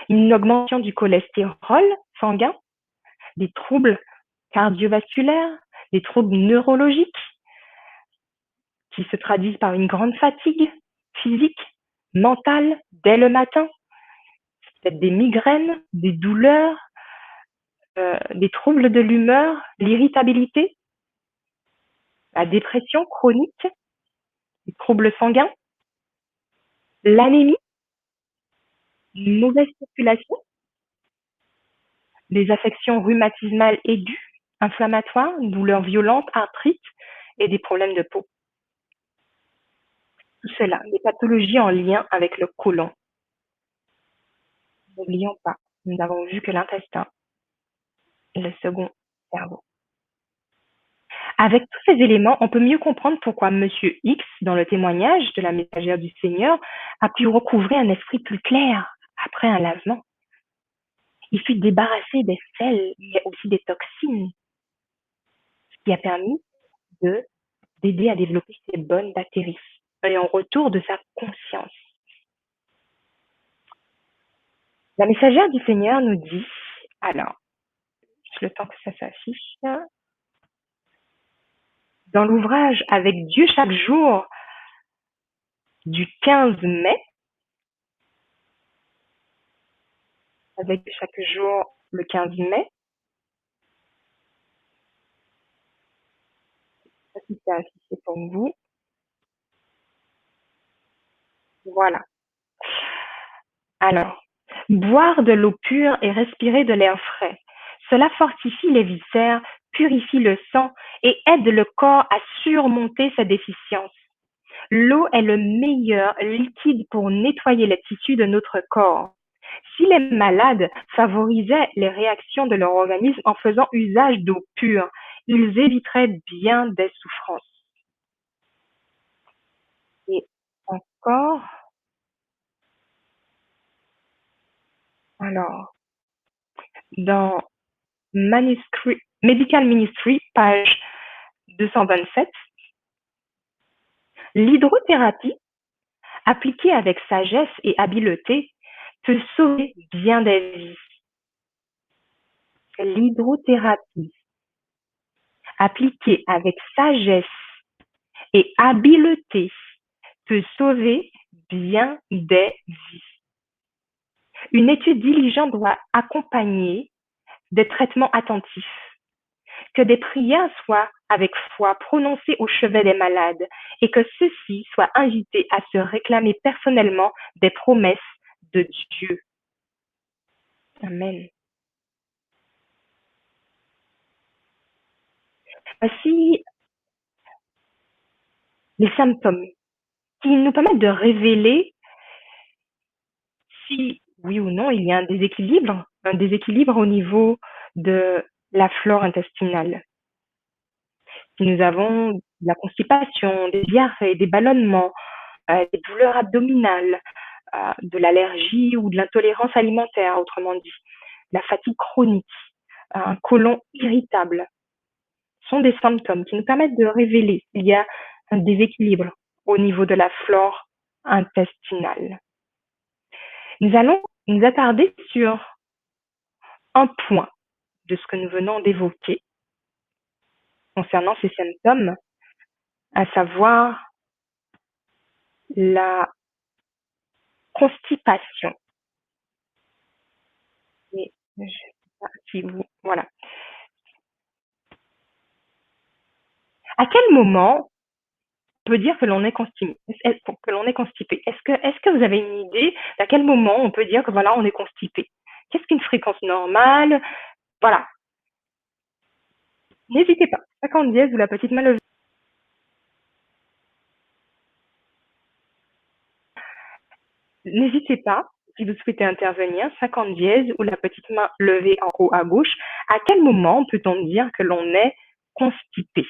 Une augmentation du cholestérol sanguin, des troubles cardiovasculaires, des troubles neurologiques qui se traduisent par une grande fatigue physique, mentale, dès le matin, peut-être des migraines, des douleurs, des troubles de l'humeur, l'irritabilité, la dépression chronique, les troubles sanguins, l'anémie, une mauvaise circulation, des affections rhumatismales aiguës, inflammatoires, douleurs violentes, arthrite et des problèmes de peau. Tout cela, des pathologies en lien avec le côlon. N'oublions pas, nous n'avons vu que l'intestin, le second cerveau. Avec tous ces éléments, on peut mieux comprendre pourquoi Monsieur X, dans le témoignage de la messagère du Seigneur, a pu recouvrer un esprit plus clair après un lavement. Il fut débarrassé des sels, mais aussi des toxines, ce qui a permis d'aider à développer ces bonnes bactéries et en retour de sa conscience. La messagère du Seigneur nous dit, alors, juste le temps que ça s'affiche, dans l'ouvrage Avec Dieu chaque jour du 15 mai, avec chaque jour le 15 mai, ça c'est affiché pour vous. Voilà. Alors, boire de l'eau pure et respirer de l'air frais. Cela fortifie les viscères, purifie le sang et aide le corps à surmonter sa déficience. L'eau est le meilleur liquide pour nettoyer les tissus de notre corps. Si les malades favorisaient les réactions de leur organisme en faisant usage d'eau pure, ils éviteraient bien des souffrances. Et encore, alors, dans Medical Ministry, page 227, l'hydrothérapie, appliquée avec sagesse et habileté, peut sauver bien des vies. L'hydrothérapie, appliquée avec sagesse et habileté, peut sauver bien des vies. Une étude diligente doit accompagner des traitements attentifs. Que des prières soient avec foi prononcées au chevet des malades et que ceux-ci soient invités à se réclamer personnellement des promesses de Dieu. Amen. Voici les symptômes qui nous permettent de révéler si, oui ou non, il y a un déséquilibre au niveau de la flore intestinale. Si nous avons de la constipation, des diarrhées, des ballonnements, des douleurs abdominales, de l'allergie ou de l'intolérance alimentaire, autrement dit, la fatigue chronique, un côlon irritable, sont des symptômes qui nous permettent de révéler qu'il y a un déséquilibre au niveau de la flore intestinale. Nous allons nous attarder sur un point de ce que nous venons d'évoquer concernant ces symptômes, à savoir la constipation. Et je sais pas si vous, voilà. À quel moment on peut dire que l'on est constipé? Est-ce que vous avez une idée d'à quel moment on peut dire que voilà, on est constipé? Qu'est-ce qu'une fréquence normale? Voilà. N'hésitez pas. 50 dièse ou la petite main levée. N'hésitez pas, si vous souhaitez intervenir, 50 dièse ou la petite main levée en haut à gauche. À quel moment peut-on dire que l'on est constipé?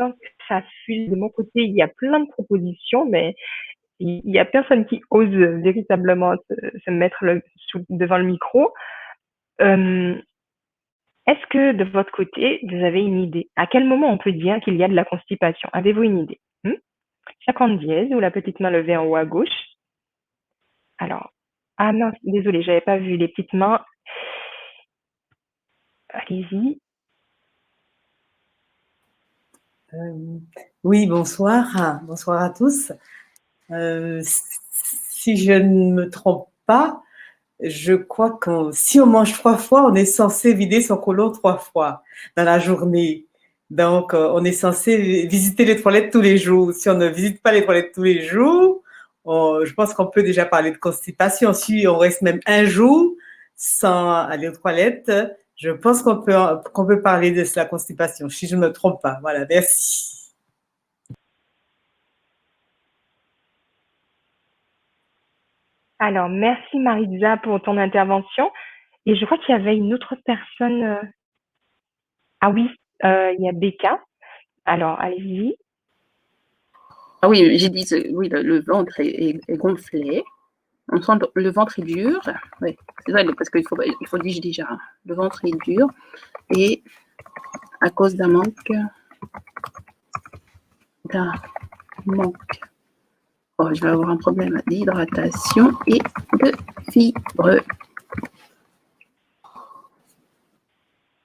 sens que ça fuse de mon côté. Il y a plein de propositions, mais il y a personne qui ose véritablement se mettre devant le micro. Est-ce que de votre côté, vous avez une idée? À quel moment on peut dire qu'il y a de la constipation? Avez-vous une idée? 50 dièse ou la petite main levée en haut à gauche. Alors, ah mince, désolé, j'avais pas vu les petites mains. Allez-y. Oui, bonsoir. Bonsoir à tous. Si je ne me trompe pas, je crois que si on mange 3 fois, on est censé vider son côlon 3 fois dans la journée. Donc, on est censé visiter les toilettes tous les jours. Si on ne visite pas les toilettes tous les jours, je pense qu'on peut déjà parler de constipation. Si on reste même un jour sans aller aux toilettes, je pense qu'on peut parler de la constipation, si je ne me trompe pas. Voilà, merci. Alors, merci Maritza pour ton intervention. Et je crois qu'il y avait une autre personne. Ah oui, il y a Becca. Alors, allez-y. Ah oui, j'ai dit, oui, le ventre est gonflé. On sent le ventre est dur. Oui, c'est vrai, parce qu'il faut dire déjà. Le ventre est dur et à cause d'un manque. Oh, je vais avoir un problème d'hydratation et de fibres.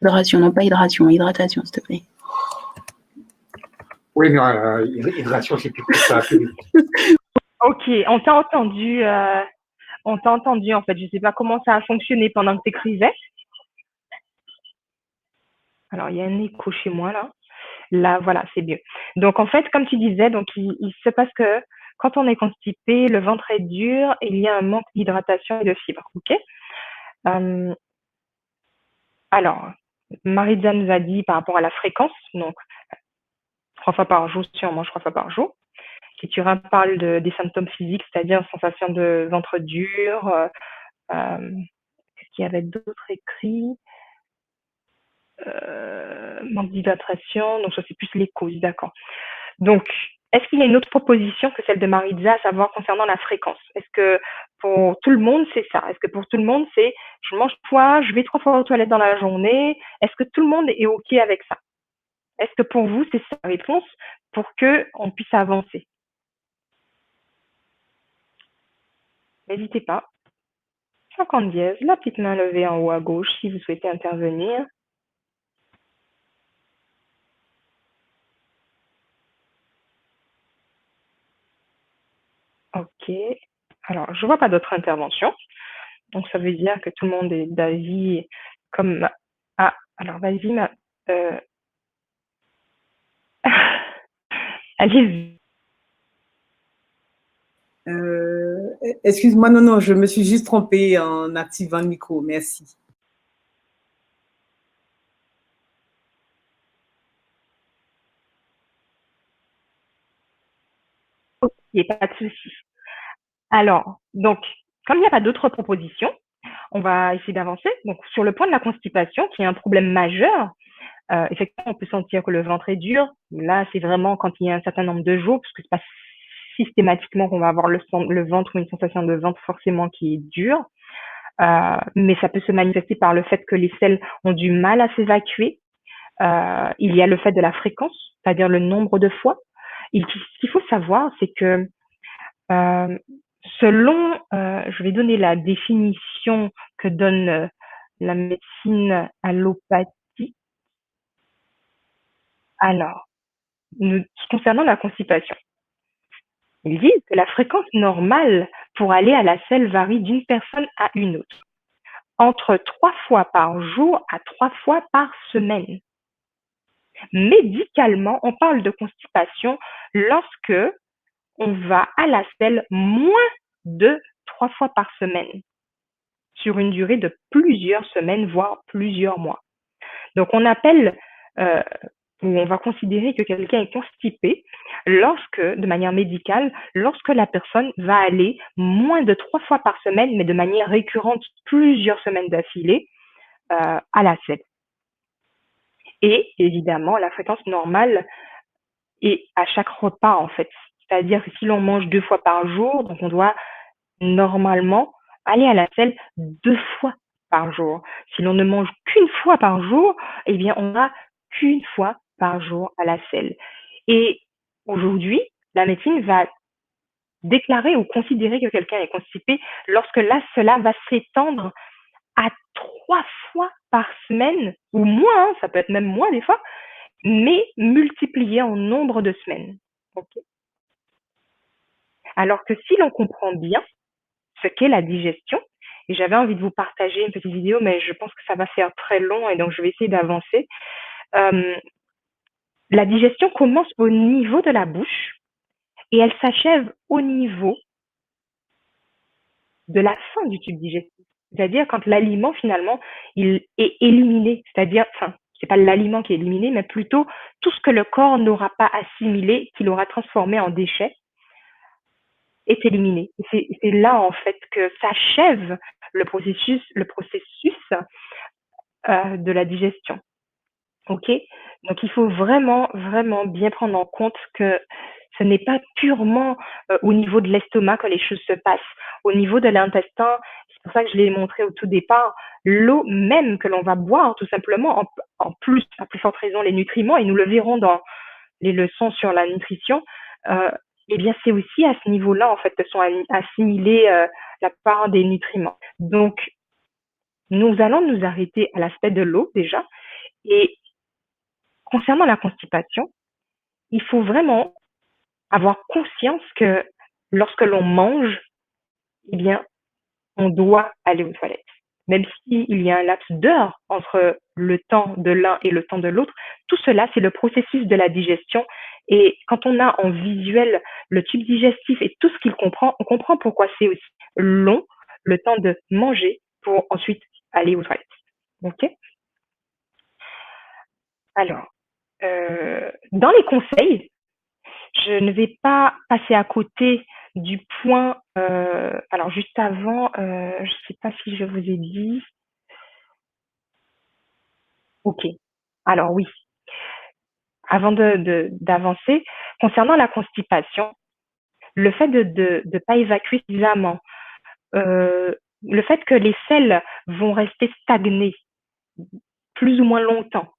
Hydration, non pas hydratation, s'il te plaît. Oui, mais hydration, c'est plus ça. Ok, on t'a entendu. On t'a entendu en fait. Je sais pas comment ça a fonctionné pendant que tu écrivais. Alors, il y a un écho chez moi là. Là, voilà, c'est mieux. Donc, en fait, comme tu disais, donc il se passe que quand on est constipé, le ventre est dur et il y a un manque d'hydratation et de fibres. Ok. Alors, Maritza nous a dit par rapport à la fréquence, donc 3 fois par jour, si on mange 3 fois par jour. Si tu parles des symptômes physiques, c'est-à-dire sensation de ventre dur, qu'est-ce qu'il y avait d'autres écrits? Manque d'hydratation, donc ça c'est plus les causes, d'accord. Donc, est-ce qu'il y a une autre proposition que celle de Maritza, à savoir concernant la fréquence? Est-ce que pour tout le monde c'est ça? Est-ce que pour tout le monde c'est je mange 3, je vais 3 fois aux toilettes dans la journée? Est-ce que tout le monde est OK avec ça? Est-ce que pour vous c'est ça la réponse pour qu'on puisse avancer? N'hésitez pas. 50 dièse, la petite main levée en haut à gauche si vous souhaitez intervenir. Ok. Alors, je vois pas d'autres interventions. Donc, ça veut dire que tout le monde est d'avis comme... Ah, alors vas-y, allez-y. Excuse-moi, non, je me suis juste trompée en activant le micro. Merci. Ok, pas de souci. Alors, donc, comme il n'y a pas d'autres propositions, on va essayer d'avancer. Donc, sur le point de la constipation, qui est un problème majeur, effectivement, on peut sentir que le ventre est dur. Là, c'est vraiment quand il y a un certain nombre de jours, parce que c'est pas systématiquement qu'on va avoir le ventre ou une sensation de ventre forcément qui est dure. Mais ça peut se manifester par le fait que les selles ont du mal à s'évacuer. Il y a le fait de la fréquence, c'est-à-dire le nombre de fois. Et ce qu'il faut savoir, c'est que selon, je vais donner la définition que donne la médecine allopathique. Alors, concernant la constipation, ils disent que la fréquence normale pour aller à la selle varie d'une personne à une autre, entre 3 fois par jour à 3 fois par semaine. Médicalement, on parle de constipation lorsque on va à la selle moins de 3 fois par semaine, sur une durée de plusieurs semaines, voire plusieurs mois. Donc, on appelle, ou on va considérer que quelqu'un est constipé lorsque, de manière médicale, lorsque la personne va aller moins de 3 fois par semaine, mais de manière récurrente, plusieurs semaines d'affilée, à la selle. Et évidemment, la fréquence normale et à chaque repas, en fait. C'est-à-dire que si l'on mange 2 fois par jour, donc on doit normalement aller à la selle 2 fois par jour. Si l'on ne mange qu'une fois par jour, eh bien, on n'a qu'une fois par jour à la selle. Et aujourd'hui, la médecine va déclarer ou considérer que quelqu'un est constipé lorsque là, cela va s'étendre à 3 fois par semaine ou moins, hein, ça peut être même moins des fois, mais multiplié en nombre de semaines. Okay. Alors que si l'on comprend bien ce qu'est la digestion, et j'avais envie de vous partager une petite vidéo, mais je pense que ça va faire très long et donc je vais essayer d'avancer. La digestion commence au niveau de la bouche et elle s'achève au niveau de la fin du tube digestif. C'est-à-dire quand l'aliment finalement il est éliminé, c'est-à-dire, enfin, c'est pas l'aliment qui est éliminé, mais plutôt tout ce que le corps n'aura pas assimilé, qu'il aura transformé en déchets, est éliminé. C'est là en fait que s'achève le processus de la digestion. Ok, donc il faut vraiment bien prendre en compte que ce n'est pas purement au niveau de l'estomac que les choses se passent. Au niveau de l'intestin, c'est pour ça que je l'ai montré au tout départ, l'eau même que l'on va boire, tout simplement, en plus, à plus forte raison, les nutriments, et nous le verrons dans les leçons sur la nutrition, eh bien c'est aussi à ce niveau-là en fait que sont assimilés la part des nutriments. Donc nous allons nous arrêter à l'aspect de l'eau déjà, et concernant la constipation, il faut vraiment avoir conscience que lorsque l'on mange, eh bien, on doit aller aux toilettes. Même s'il y a un laps d'heures entre le temps de l'un et le temps de l'autre, tout cela, c'est le processus de la digestion. Et quand on a en visuel le tube digestif et tout ce qu'il comprend, on comprend pourquoi c'est aussi long, le temps de manger pour ensuite aller aux toilettes. Ok ? Alors, dans les conseils, je ne vais pas passer à côté du point. Alors juste avant, je ne sais pas si je vous ai dit. Ok. Alors oui. Avant d'avancer, concernant la constipation, le fait de pas évacuer suffisamment, le fait que les selles vont rester stagnées plus ou moins longtemps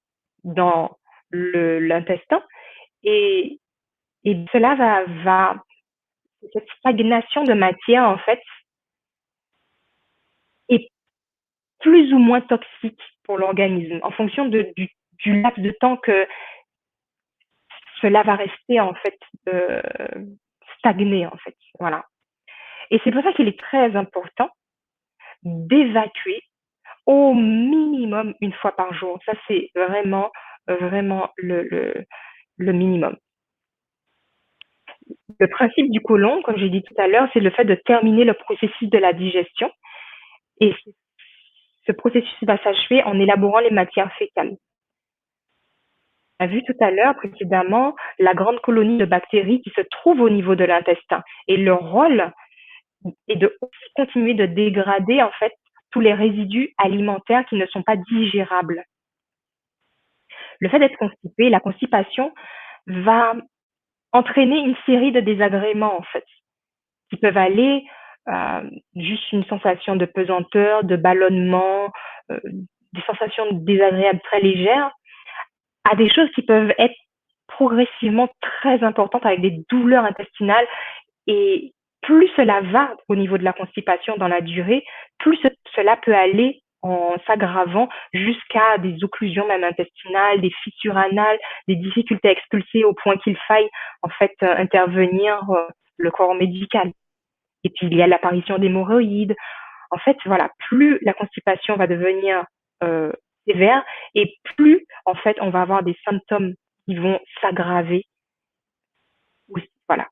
dans l'intestin et cela va cette stagnation de matière en fait est plus ou moins toxique pour l'organisme en fonction du laps de temps que cela va rester en fait stagné en fait. Voilà. Et c'est pour ça qu'il est très important d'évacuer au minimum une fois par jour. Ça, c'est vraiment le minimum. Le principe du côlon, comme j'ai dit tout à l'heure, c'est le fait de terminer le processus de la digestion. Et ce processus va s'achever en élaborant les matières fécales. On a vu tout à l'heure précédemment la grande colonie de bactéries qui se trouve au niveau de l'intestin. Et leur rôle est de continuer de dégrader en fait tous les résidus alimentaires qui ne sont pas digérables. Le fait d'être constipé, la constipation va entraîner une série de désagréments en fait, qui peuvent aller juste une sensation de pesanteur, de ballonnement, des sensations désagréables très légères, à des choses qui peuvent être progressivement très importantes avec des douleurs intestinales. Et plus cela va au niveau de la constipation dans la durée, plus cela peut aller en s'aggravant jusqu'à des occlusions même intestinales, des fissures anales, des difficultés à expulser au point qu'il faille en fait intervenir le corps médical. Et puis il y a l'apparition d'hémorroïdes. En fait, voilà, plus la constipation va devenir sévère et plus en fait on va avoir des symptômes qui vont s'aggraver aussi. Voilà.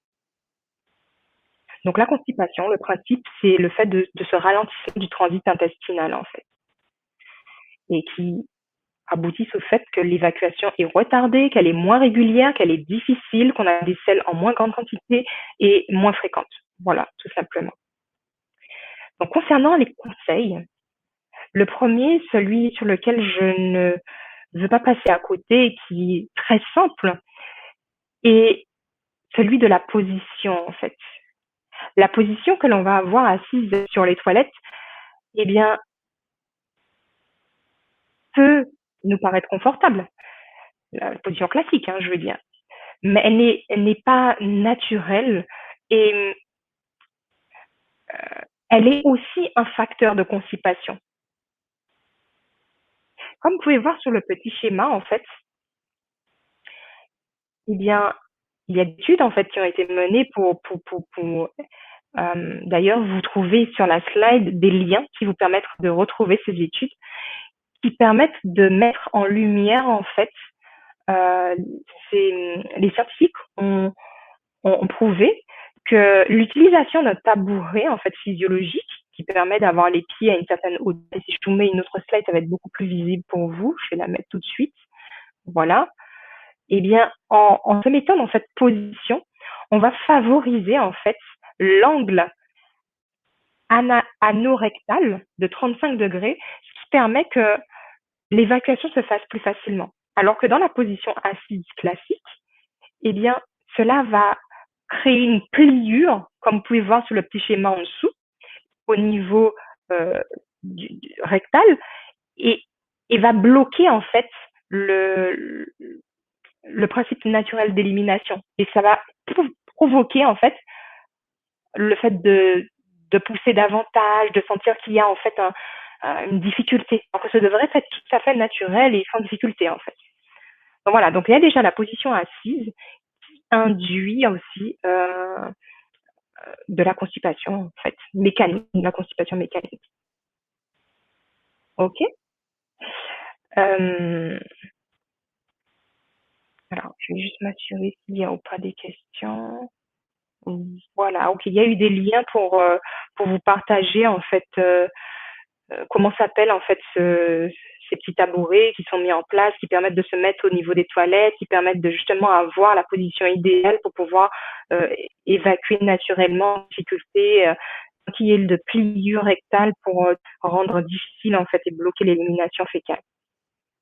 Donc la constipation, le principe, c'est le fait de ce ralentissement du transit intestinal en fait, et qui aboutissent au fait que l'évacuation est retardée, qu'elle est moins régulière, qu'elle est difficile, qu'on a des selles en moins grande quantité et moins fréquentes. Voilà, tout simplement. Donc concernant les conseils, le premier, celui sur lequel je ne veux pas passer à côté, qui est très simple, et celui de la position, en fait. La position que l'on va avoir assise sur les toilettes, eh bien, peut nous paraître confortable. La position classique, hein, je veux dire. Mais elle n'est pas naturelle et elle est aussi un facteur de constipation. Comme vous pouvez voir sur le petit schéma, en fait, eh bien, il y a des études en fait qui ont été menées pour d'ailleurs, vous trouvez sur la slide des liens qui vous permettent de retrouver ces études, qui permettent de mettre en lumière en fait, euh, les scientifiques ont prouvé que l'utilisation d'un tabouret en fait physiologique qui permet d'avoir les pieds à une certaine hauteur. Et si je vous mets une autre slide, ça va être beaucoup plus visible pour vous. Je vais la mettre tout de suite. Voilà. Eh bien, en se mettant dans cette position, on va favoriser en fait l'angle anorectal de 35 degrés, ce qui permet que l'évacuation se fasse plus facilement. Alors que dans la position assise classique, eh bien, cela va créer une pliure, comme vous pouvez voir sur le petit schéma en dessous, au niveau du rectal, et va bloquer en fait le principe naturel d'élimination. Et ça va provoquer en fait le fait de pousser davantage, de sentir qu'il y a en fait une difficulté. Alors que ça devrait être tout à fait naturel et sans difficulté en fait. Donc voilà, donc il y a déjà la position assise qui induit aussi de la constipation en fait, mécanique, de la constipation mécanique. Ok. Alors, je vais juste m'assurer s'il y a ou pas des questions. Voilà, ok, il y a eu des liens pour vous partager en fait comment s'appellent en fait ces petits tabourets qui sont mis en place, qui permettent de se mettre au niveau des toilettes, qui permettent de justement avoir la position idéale pour pouvoir évacuer naturellement en difficulté, qu'il y ait de pliure rectale pour rendre difficile en fait et bloquer l'élimination fécale.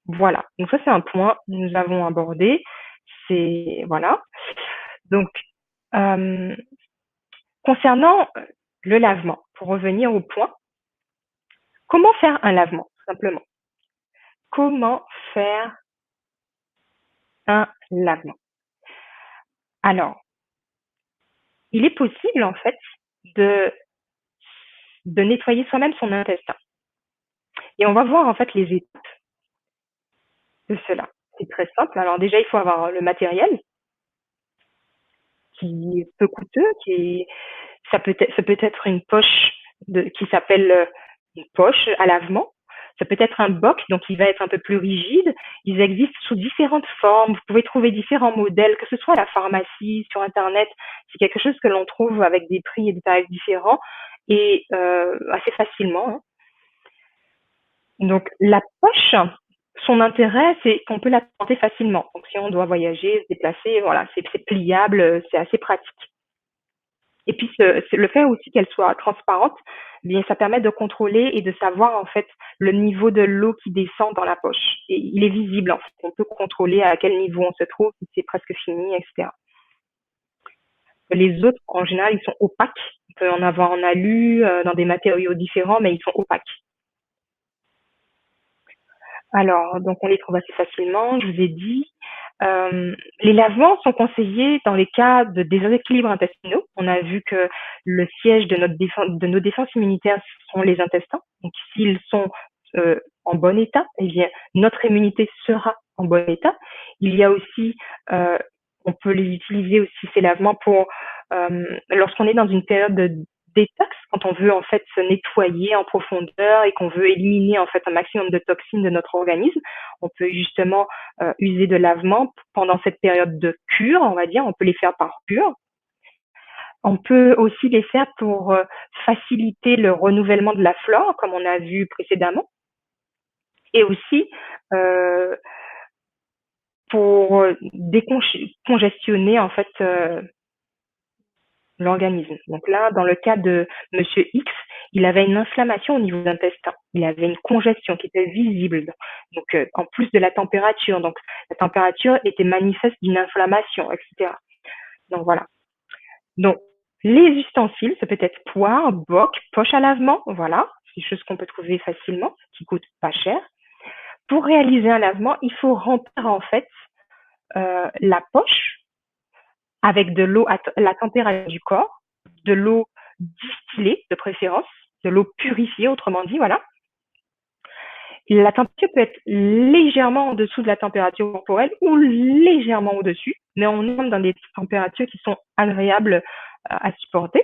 Voilà, donc ça c'est un point que nous avons abordé. C'est voilà. Donc concernant le lavement, pour revenir au point, comment faire un lavement, tout simplement? Comment faire un lavement? Alors, il est possible en fait de nettoyer soi-même son intestin. Et on va voir en fait les étapes de cela. C'est très simple. Alors déjà, il faut avoir le matériel qui est peu coûteux, ça peut être une poche qui s'appelle une poche à lavement. Ça peut être un boc, donc il va être un peu plus rigide. Ils existent sous différentes formes. Vous pouvez trouver différents modèles, que ce soit à la pharmacie, sur Internet. C'est quelque chose que l'on trouve avec des prix et des tarifs différents et assez facilement. Hein. Donc la poche, son intérêt, c'est qu'on peut la porter facilement. Donc si on doit voyager, se déplacer, voilà, c'est pliable, c'est assez pratique. Et puis le fait aussi qu'elle soit transparente, eh bien ça permet de contrôler et de savoir en fait le niveau de l'eau qui descend dans la poche. Et il est visible en fait. On peut contrôler à quel niveau on se trouve, si c'est presque fini, etc. Les autres, en général, ils sont opaques. On peut en avoir en alu, dans des matériaux différents, mais ils sont opaques. Alors, donc on les trouve assez facilement, je vous ai dit. Les lavements sont conseillés dans les cas de déséquilibres intestinaux. On a vu que le siège de nos défenses immunitaires sont les intestins. Donc, s'ils sont en bon état, eh bien, notre immunité sera en bon état. Il y a aussi, on peut les utiliser aussi, ces lavements, pour lorsqu'on est dans une période de détox, quand on veut en fait se nettoyer en profondeur et qu'on veut éliminer en fait un maximum de toxines de notre organisme, on peut justement user de lavement pendant cette période de cure, on va dire. On peut les faire par cure. On peut aussi les faire pour faciliter le renouvellement de la flore, comme on a vu précédemment, et aussi pour décongestionner en fait l'organisme. Donc là, dans le cas de Monsieur X, il avait une inflammation au niveau de l'intestin. Il y avait une congestion qui était visible. Donc, en plus de la température. Donc, la température était manifeste d'une inflammation, etc. Donc, voilà. Donc, les ustensiles, ça peut être poire, boc, poche à lavement, voilà. C'est des choses qu'on peut trouver facilement, qui coûtent pas cher. Pour réaliser un lavement, il faut remplir en fait la poche avec de l'eau à la température du corps, de l'eau distillée de préférence, de l'eau purifiée, autrement dit, voilà. La température peut être légèrement en dessous de la température corporelle ou légèrement au-dessus, mais on est dans des températures qui sont agréables à supporter.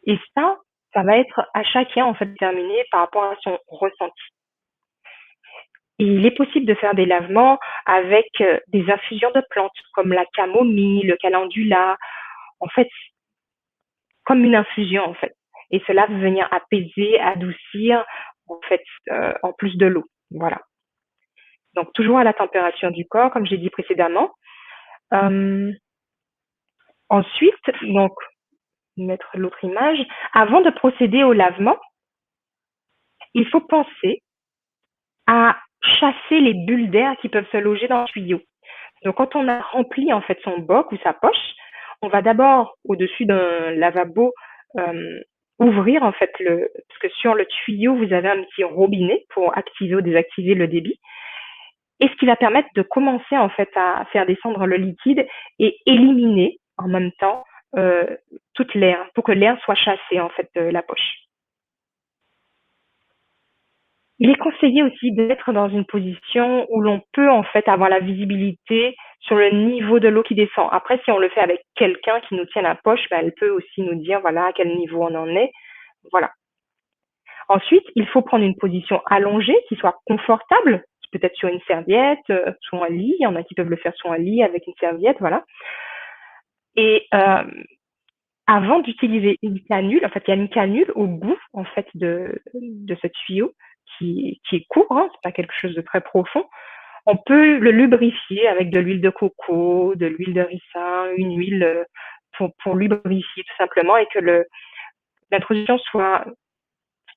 Et ça va être à chacun en fait déterminé par rapport à son ressenti. Et il est possible de faire des lavements avec des infusions de plantes comme la camomille, le calendula, en fait, comme une infusion en fait. Et cela va venir apaiser, adoucir en fait, en plus de l'eau. Voilà. Donc toujours à la température du corps, comme j'ai dit précédemment. Ensuite, donc mettre l'autre image. Avant de procéder au lavement, il faut penser à chasser les bulles d'air qui peuvent se loger dans le tuyau. Donc, quand on a rempli en fait son boc ou sa poche, on va d'abord au-dessus d'un lavabo ouvrir en fait parce que sur le tuyau vous avez un petit robinet pour activer ou désactiver le débit, et ce qui va permettre de commencer en fait à faire descendre le liquide et éliminer en même temps toute l'air pour que l'air soit chassé en fait de la poche. Il est conseillé aussi d'être dans une position où l'on peut en fait avoir la visibilité sur le niveau de l'eau qui descend. Après, si on le fait avec quelqu'un qui nous tient la poche, elle peut aussi nous dire voilà à quel niveau on en est. Voilà. Ensuite, il faut prendre une position allongée qui soit confortable, peut-être sur une serviette, sur un lit. Il y en a qui peuvent le faire sur un lit avec une serviette, voilà. Et avant d'utiliser une canule, en fait, il y a une canule au bout en fait de ce tuyau qui est court, hein, c'est pas quelque chose de très profond. On peut le lubrifier avec de l'huile de coco, de l'huile de ricin, une huile pour lubrifier tout simplement et que l'introduction soit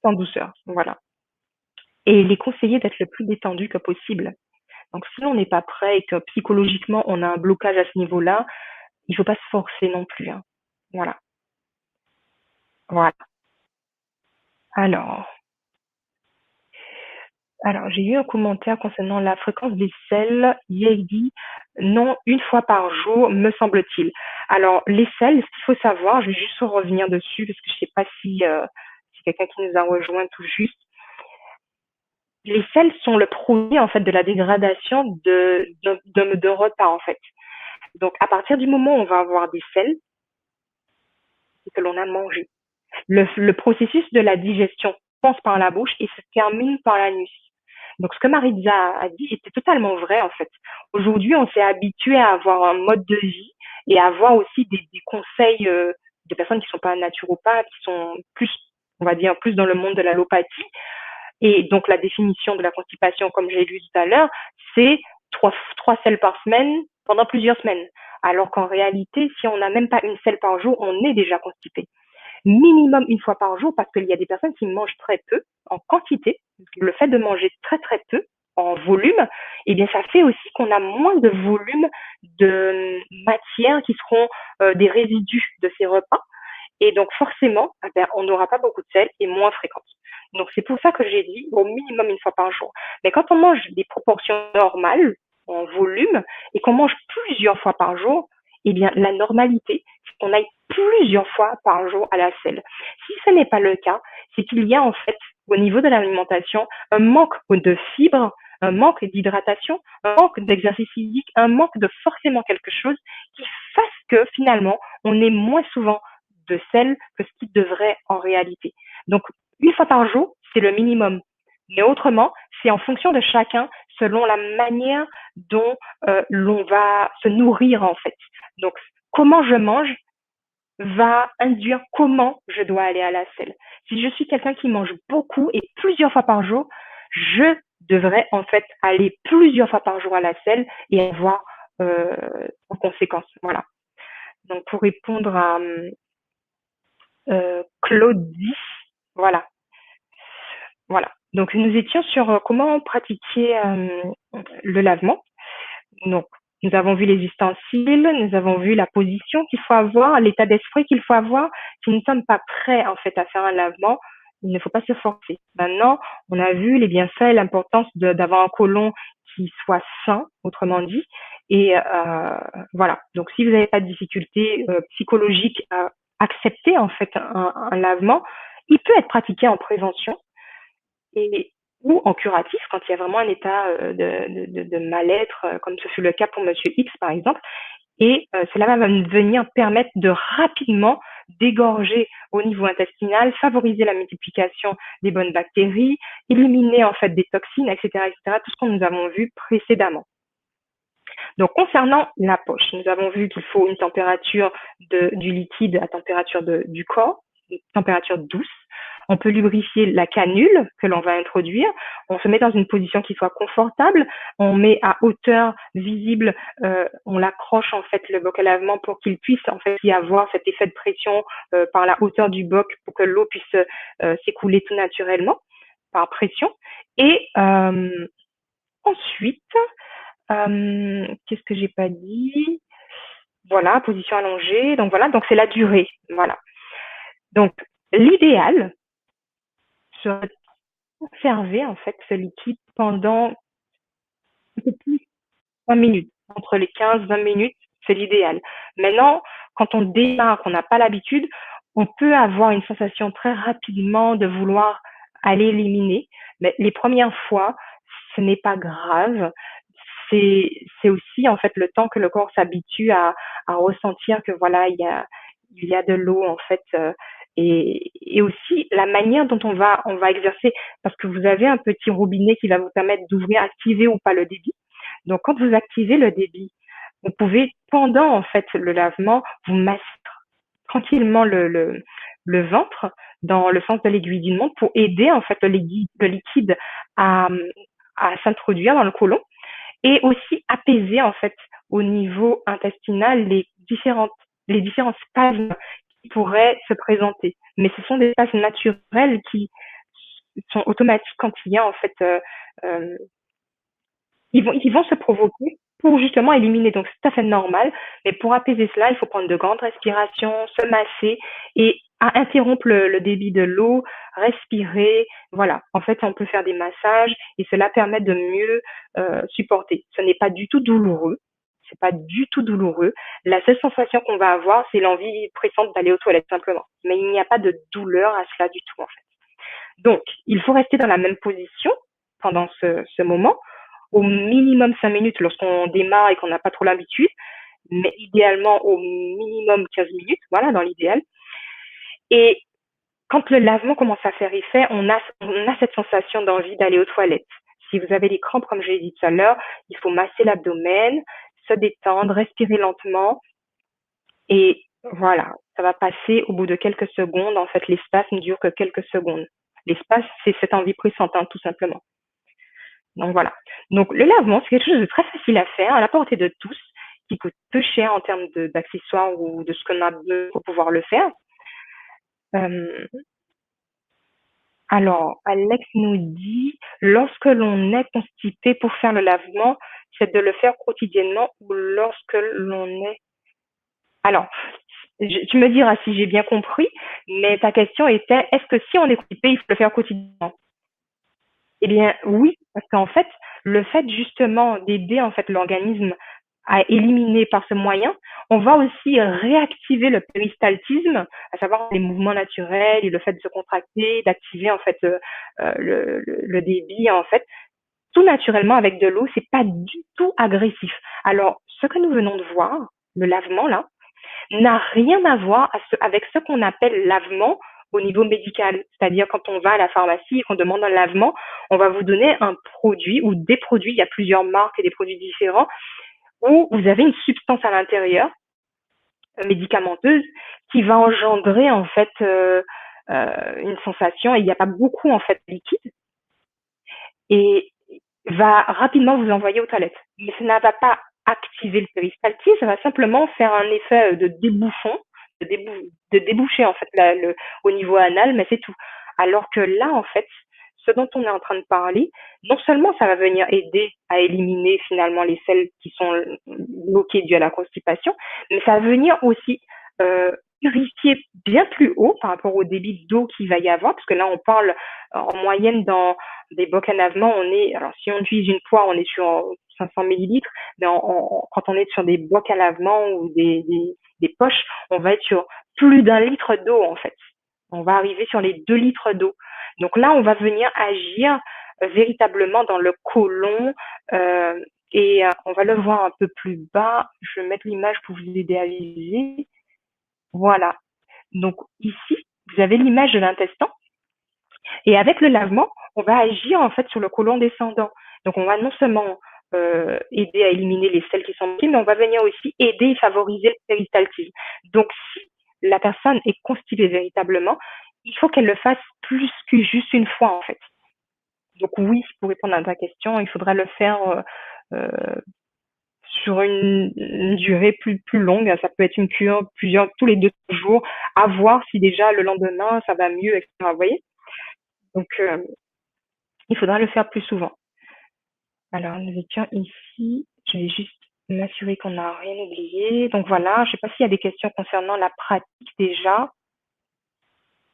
en douceur. Voilà. Et il est conseillé d'être le plus détendu que possible. Donc si on n'est pas prêt et que psychologiquement on a un blocage à ce niveau-là, il ne faut pas se forcer non plus. Hein. Voilà. Voilà. Alors, j'ai eu un commentaire concernant la fréquence des selles. Il dit non, une fois par jour, me semble-t-il. Alors, les selles, ce qu'il faut savoir, je vais juste revenir dessus parce que je ne sais pas si c'est quelqu'un qui nous a rejoint tout juste. Les selles sont le produit en fait de la dégradation de repas en fait. Donc, à partir du moment où on va avoir des selles, c'est que l'on a mangé. Le processus de la digestion commence par la bouche et se termine par l'anus. Donc, ce que Maritza a dit était totalement vrai, en fait. Aujourd'hui, on s'est habitué à avoir un mode de vie et à avoir aussi des conseils de personnes qui ne sont pas naturopathes, qui sont plus, on va dire, plus dans le monde de l'allopathie. Et donc, la définition de la constipation, comme j'ai lu tout à l'heure, c'est 3 selles par semaine pendant plusieurs semaines. Alors qu'en réalité, si on n'a même pas une selle par jour, on est déjà constipé. Minimum une fois par jour, parce qu'il y a des personnes qui mangent très peu en quantité. Le fait de manger très très peu en volume, eh bien ça fait aussi qu'on a moins de volume de matières qui seront des résidus de ces repas. Et donc forcément, on n'aura pas beaucoup de sel et moins fréquente. Donc c'est pour ça que j'ai dit au minimum une fois par jour. Mais quand on mange des proportions normales en volume et qu'on mange plusieurs fois par jour, eh bien la normalité, c'est qu'on aille plusieurs fois par jour à la selle. Si ce n'est pas le cas, c'est qu'il y a en fait au niveau de l'alimentation un manque de fibres, un manque d'hydratation, un manque d'exercice physique, un manque de forcément quelque chose qui fasse que finalement on ait moins souvent de sel que ce qui devrait en réalité. Donc une fois par jour, c'est le minimum. Mais autrement, c'est en fonction de chacun, selon la manière dont l'on va se nourrir en fait. Donc comment je mange va induire comment je dois aller à la selle. Si je suis quelqu'un qui mange beaucoup et plusieurs fois par jour, je devrais en fait aller plusieurs fois par jour à la selle et avoir en conséquence. Voilà. Donc pour répondre à Claudie, voilà. Voilà. Donc, nous étions sur comment pratiquer le lavement. Donc, nous avons vu les ustensiles, nous avons vu la position qu'il faut avoir, l'état d'esprit qu'il faut avoir. Si nous ne sommes pas prêts, en fait, à faire un lavement, il ne faut pas se forcer. Maintenant, on a vu les bienfaits et l'importance d'avoir un côlon qui soit sain, autrement dit. Et voilà. Donc, si vous n'avez pas de difficulté psychologique à accepter, en fait, un lavement, il peut être pratiqué en prévention ou en curatif quand il y a vraiment un état de mal-être, comme ce fut le cas pour Monsieur X par exemple. Et cela va venir permettre de rapidement dégorger au niveau intestinal, favoriser la multiplication des bonnes bactéries, éliminer en fait des toxines, etc., etc. Tout ce que nous avons vu précédemment. Donc, concernant la poche, nous avons vu qu'il faut une température du liquide à température du corps, une température douce. On peut lubrifier la canule que l'on va introduire. On se met dans une position qui soit confortable. On met à hauteur visible, on l'accroche en fait le boc à lavement pour qu'il puisse en fait y avoir cet effet de pression par la hauteur du boc pour que l'eau puisse s'écouler tout naturellement par pression. Et ensuite, qu'est-ce que j'ai pas dit? Voilà, position allongée. Donc voilà, donc c'est la durée. Voilà. Donc l'idéal serait de conserver en fait ce liquide pendant un peu plus de 20 minutes. Entre les 15-20 minutes, c'est l'idéal. Maintenant, quand on démarre, qu'on n'a pas l'habitude, on peut avoir une sensation très rapidement de vouloir aller éliminer. Mais les premières fois, ce n'est pas grave. C'est aussi en fait le temps que le corps s'habitue à ressentir que voilà, il y a de l'eau en fait. Et aussi la manière dont on va exercer, parce que vous avez un petit robinet qui va vous permettre d'ouvrir, activer ou pas le débit. Donc quand vous activez le débit, vous pouvez pendant en fait le lavement vous masser tranquillement le ventre dans le sens de l'aiguille d'une montre pour aider en fait le liquide à s'introduire dans le côlon et aussi apaiser en fait au niveau intestinal les différents spasmes qui pourraient se présenter. Mais ce sont des spasmes naturels qui sont automatiques quand il y a en fait ils vont se provoquer pour justement éliminer. Donc c'est tout à fait normal, mais pour apaiser cela, il faut prendre de grandes respirations, se masser et interrompre le débit de l'eau, respirer. Voilà, en fait, on peut faire des massages et cela permet de mieux supporter. Ce n'est pas du tout douloureux. C'est pas du tout douloureux. La seule sensation qu'on va avoir, c'est l'envie pressante d'aller aux toilettes simplement. Mais il n'y a pas de douleur à cela du tout en fait. Donc, il faut rester dans la même position pendant ce moment, au minimum 5 minutes lorsqu'on démarre et qu'on n'a pas trop l'habitude, mais idéalement au minimum 15 minutes, voilà, dans l'idéal. Et quand le lavement commence à faire effet, on a cette sensation d'envie d'aller aux toilettes. Si vous avez des crampes, comme je l'ai dit tout à l'heure, il faut masser l'abdomen, se détendre, respirer lentement. Et voilà, ça va passer au bout de quelques secondes. En fait, l'espace ne dure que quelques secondes. L'espace, c'est cette envie pressante, tout simplement. Donc voilà. Donc le lavement, c'est quelque chose de très facile à faire, à la portée de tous, qui coûte peu cher en termes d'accessoires ou de ce qu'on a besoin pour pouvoir le faire. Alors, Alex nous dit, lorsque l'on est constipé pour faire le lavement, c'est de le faire quotidiennement ou lorsque l'on est... Alors, tu me diras si j'ai bien compris, mais ta question était, est-ce que si on est constipé, il faut le faire quotidiennement? Eh bien, oui, parce qu'en fait, le fait justement d'aider en fait l'organisme à éliminer par ce moyen, on va aussi réactiver le péristaltisme, à savoir les mouvements naturels et le fait de se contracter, d'activer en fait le débit en fait, tout naturellement avec de l'eau, c'est pas du tout agressif. Alors, ce que nous venons de voir, le lavement là, n'a rien à voir avec ce qu'on appelle lavement au niveau médical. C'est-à-dire quand on va à la pharmacie et qu'on demande un lavement, on va vous donner un produit ou des produits, il y a plusieurs marques et des produits différents, où vous avez une substance à l'intérieur, médicamenteuse, qui va engendrer en fait une sensation, et il n'y a pas beaucoup en fait de liquide, et va rapidement vous envoyer aux toilettes. Mais ça ne va pas activer le péristaltisme, ça va simplement faire un effet de débouchon, de déboucher en fait au niveau anal, mais c'est tout. Alors que là, en fait, ce dont on est en train de parler, non seulement ça va venir aider à éliminer finalement les selles qui sont bloquées dues à la constipation, mais ça va venir aussi purifier bien plus haut par rapport au débit d'eau qu'il va y avoir, parce que là on parle en moyenne dans des bocs à lavement, alors si on utilise une poire, on est sur 500 millilitres, mais quand on est sur des bocs à lavement ou des poches, on va être sur plus d'1 litre d'eau en fait. On va arriver sur les 2 litres d'eau. Donc là, on va venir agir véritablement dans le côlon et on va le voir un peu plus bas. Je vais mettre l'image pour vous aider à viser. Voilà. Donc ici, vous avez l'image de l'intestin. Et avec le lavement, on va agir en fait sur le côlon descendant. Donc on va non seulement aider à éliminer les selles qui sont bloquées, mais on va venir aussi aider et favoriser le péristaltisme. Donc si la personne est constipée véritablement, il faut qu'elle le fasse plus que juste une fois en fait. Donc oui, pour répondre à ta question, il faudra le faire sur une durée plus longue. Ça peut être une cure tous les 2 jours, à voir si déjà le lendemain ça va mieux, etc. Vous voyez? Donc il faudra le faire plus souvent. Alors nous étions ici, je vais juste m'assurer qu'on n'a rien oublié. Donc voilà, je ne sais pas s'il y a des questions concernant la pratique déjà.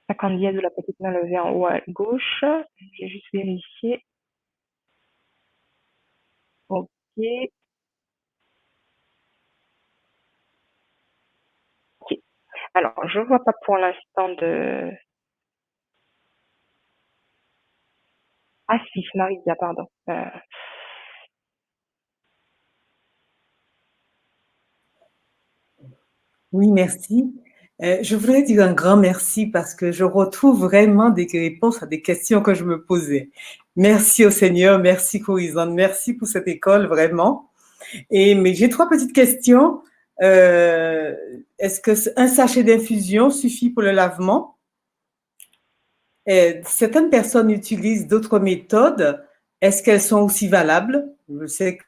50 dièses de la petite main levée en haut à gauche. Je vais juste vérifier. Ok. Ok. Alors, je vois pas pour l'instant de... Ah si, Marisa, pardon. Oui, merci. Je voudrais dire un grand merci parce que je retrouve vraiment des réponses à des questions que je me posais. Merci au Seigneur, merci Corisande, merci pour cette école, vraiment. Mais j'ai 3 petites questions. Est-ce que un sachet d'infusion suffit pour le lavement? Certaines personnes utilisent d'autres méthodes. Est-ce qu'elles sont aussi valables? Je sais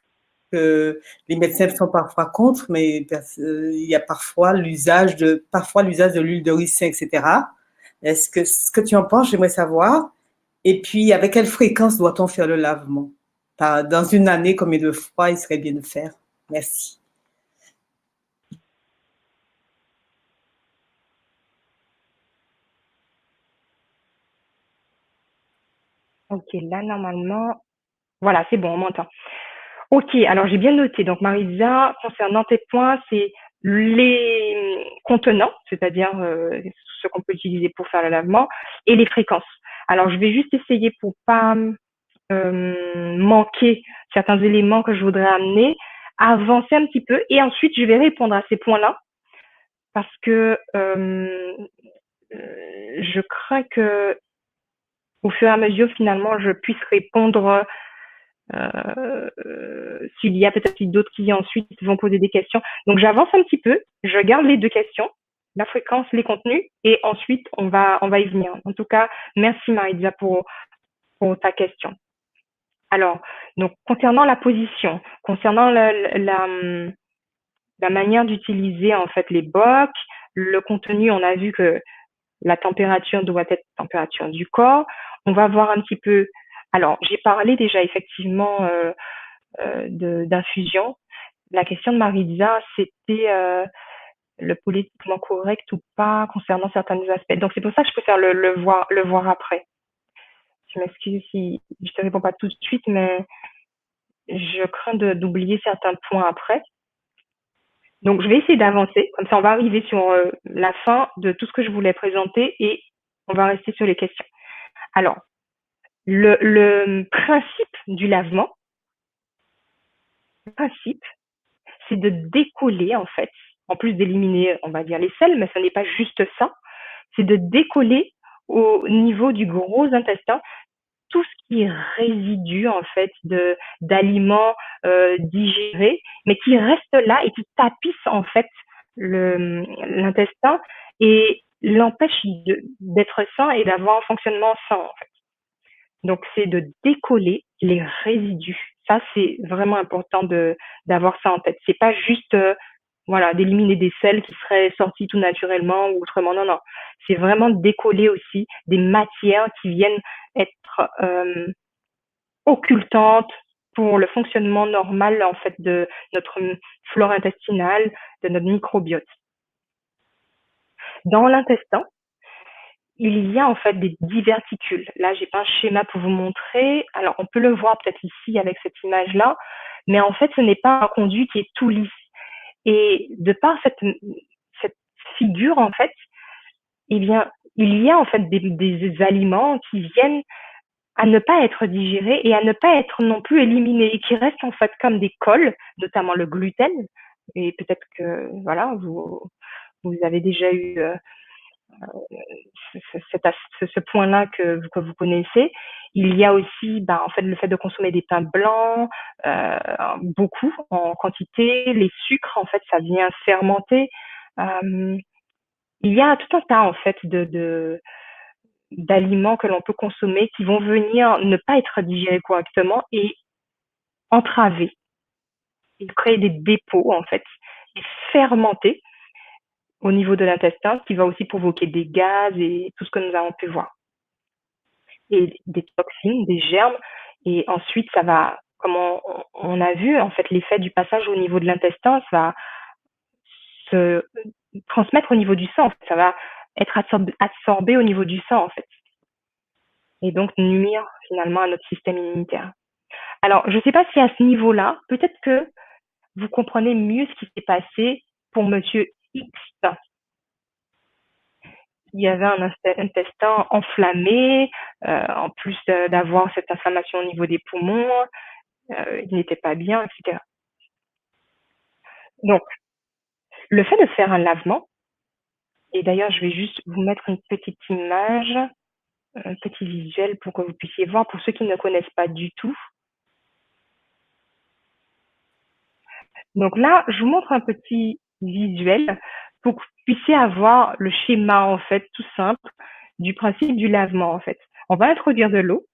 que les médecins sont parfois contre, mais il y a parfois l'usage de l'huile de ricin, etc. Ce que tu en penses, j'aimerais savoir. Et puis, avec quelle fréquence doit-on faire le lavement? Dans une année, combien de fois il serait bien de faire? Merci. Ok, là normalement, voilà, c'est bon, on m'entend. Ok, alors j'ai bien noté. Donc Marisa, concernant tes points, c'est les contenants, c'est-à-dire ce qu'on peut utiliser pour faire le lavement, et les fréquences. Alors je vais juste essayer pour pas manquer certains éléments que je voudrais amener, avancer un petit peu, et ensuite je vais répondre à ces points-là, parce que je crains que au fur et à mesure, finalement, je puisse répondre s'il y a peut-être d'autres qui ensuite vont poser des questions. Donc j'avance un petit peu, je garde les 2 questions, la fréquence, les contenus, et ensuite on va y venir. En tout cas, merci Marisa pour ta question. Alors, donc concernant la position, concernant la manière d'utiliser en fait les bocs, le contenu, on a vu que la température doit être température du corps. On va voir un petit peu. Alors, j'ai parlé déjà effectivement d'infusion. La question de Marisa, c'était le politiquement correct ou pas concernant certains aspects. Donc, c'est pour ça que je préfère le voir après. Je m'excuse si je te réponds pas tout de suite, mais je crains d'oublier certains points après. Donc, je vais essayer d'avancer. Comme ça, on va arriver sur la fin de tout ce que je voulais présenter et on va rester sur les questions. Alors, le principe du lavement, c'est de décoller, en fait, en plus d'éliminer, on va dire, les selles, mais ce n'est pas juste ça, c'est de décoller au niveau du gros intestin tout ce qui est résidu, en fait, d'aliments digérés, mais qui reste là et qui tapisse, en fait, l'intestin et l'empêche d'être sain et d'avoir un fonctionnement sain, en fait. Donc, c'est de décoller les résidus. Ça, c'est vraiment important d'avoir ça en tête. C'est pas juste voilà, d'éliminer des sels qui seraient sortis tout naturellement ou autrement. Non, non. C'est vraiment décoller aussi des matières qui viennent être occultantes pour le fonctionnement normal en fait de notre flore intestinale, de notre microbiote. Dans l'intestin, il y a en fait des diverticules. Là, j'ai pas un schéma pour vous montrer. Alors, on peut le voir peut-être ici avec cette image-là, mais en fait, ce n'est pas un conduit qui est tout lisse. Et de par cette figure, en fait, eh bien, il y a en fait des aliments qui viennent à ne pas être digérés et à ne pas être non plus éliminés et qui restent en fait comme des cols, notamment le gluten. Et peut-être que voilà, vous avez déjà eu ce point-là que vous connaissez. Il y a aussi en fait le fait de consommer des pains blancs, beaucoup en quantité. Les sucres, en fait, ça vient fermenter. Il y a tout un tas en fait d'aliments que l'on peut consommer qui vont venir ne pas être digérés correctement et entraver et créer des dépôts en fait et fermenter au niveau de l'intestin, ce qui va aussi provoquer des gaz et tout ce que nous avons pu voir. Et des toxines, des germes. Et ensuite, ça va, comme on a vu, en fait, l'effet du passage au niveau de l'intestin, ça va se transmettre au niveau du sang. Ça va être absorbé au niveau du sang, en fait. Et donc, nuire finalement à notre système immunitaire. Alors, je ne sais pas si à ce niveau-là, peut-être que vous comprenez mieux ce qui s'est passé pour Monsieur X. Il y avait un intestin enflammé, en plus d'avoir cette inflammation au niveau des poumons, il n'était pas bien, etc. Donc, le fait de faire un lavement, et d'ailleurs, je vais juste vous mettre une petite image, un petit visuel pour que vous puissiez voir, pour ceux qui ne connaissent pas du tout. Donc là, je vous montre un petit visuel pour que vous puissiez avoir le schéma, en fait, tout simple, du principe du lavement, en fait. On va introduire de l'eau.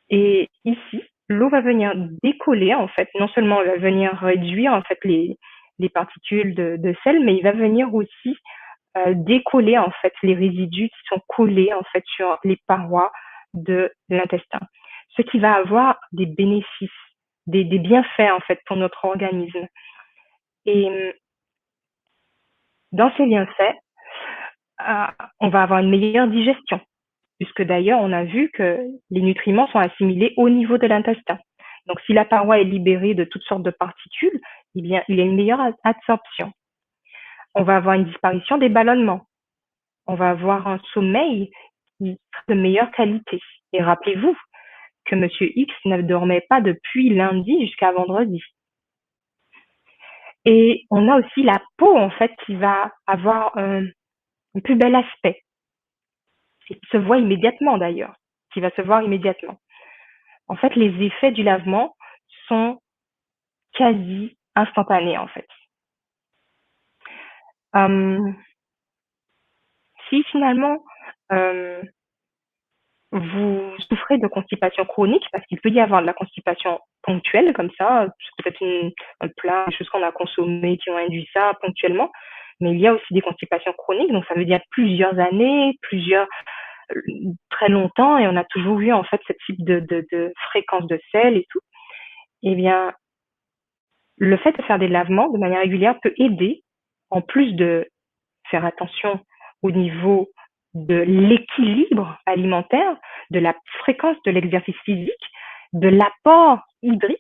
Et ici, l'eau va venir décoller, en fait. Non seulement elle va venir réduire, en fait, les particules de sel, mais il va venir aussi décoller, en fait, les résidus qui sont collés, en fait, sur les parois de l'intestin. Ce qui va avoir des bénéfices, des bienfaits, en fait, pour notre organisme. Et dans ces bienfaits, on va avoir une meilleure digestion, puisque d'ailleurs, on a vu que les nutriments sont assimilés au niveau de l'intestin. Donc, si la paroi est libérée de toutes sortes de particules, eh bien, il y a une meilleure absorption. On va avoir une disparition des ballonnements. On va avoir un sommeil qui sera de meilleure qualité. Et rappelez-vous que Monsieur X ne dormait pas depuis lundi jusqu'à vendredi. Et on a aussi la peau, en fait, qui va avoir un plus bel aspect. Qui se voit immédiatement, d'ailleurs. Qui va se voir immédiatement. En fait, les effets du lavement sont quasi instantanés, en fait. Si finalement vous souffrez de constipation chronique, parce qu'il peut y avoir de la constipation ponctuelle comme ça, peut-être un plat, des choses qu'on a consommées qui ont induit ça ponctuellement, mais il y a aussi des constipations chroniques, donc ça veut dire plusieurs années, très longtemps, et on a toujours eu en fait ce type de fréquence de sel et tout. Eh bien, le fait de faire des lavements de manière régulière peut aider, en plus de faire attention au niveau de l'équilibre alimentaire, de la fréquence de l'exercice physique, de l'apport hydrique.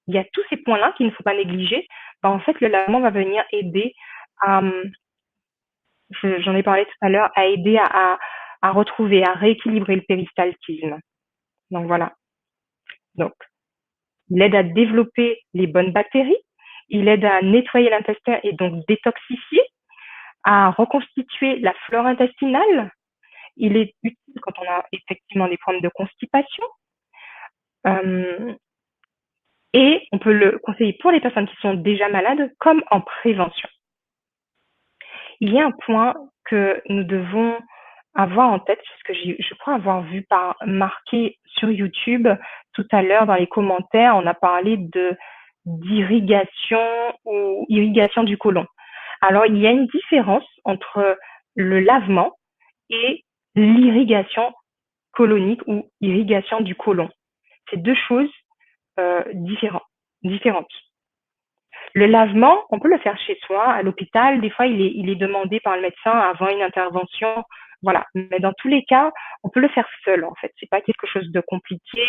Il y a tous ces points-là qu'il ne faut pas négliger. En fait, le lavement va venir aider à, j'en ai parlé tout à l'heure, à aider à retrouver, à rééquilibrer le péristaltisme. Donc voilà. Donc, il aide à développer les bonnes bactéries, il aide à nettoyer l'intestin et donc détoxifier, à reconstituer la flore intestinale. Il est utile quand on a effectivement des problèmes de constipation. Et on peut le conseiller pour les personnes qui sont déjà malades comme en prévention. Il y a un point que nous devons avoir en tête, parce que je crois avoir vu marqué sur YouTube tout à l'heure dans les commentaires, on a parlé de d'irrigation ou irrigation du côlon. Alors, il y a une différence entre le lavement et l'irrigation colonique ou irrigation du côlon. C'est deux choses différentes. Le lavement, on peut le faire chez soi, à l'hôpital. Des fois, il est demandé par le médecin avant une intervention. Voilà. Mais dans tous les cas, on peut le faire seul, en fait. C'est pas quelque chose de compliqué.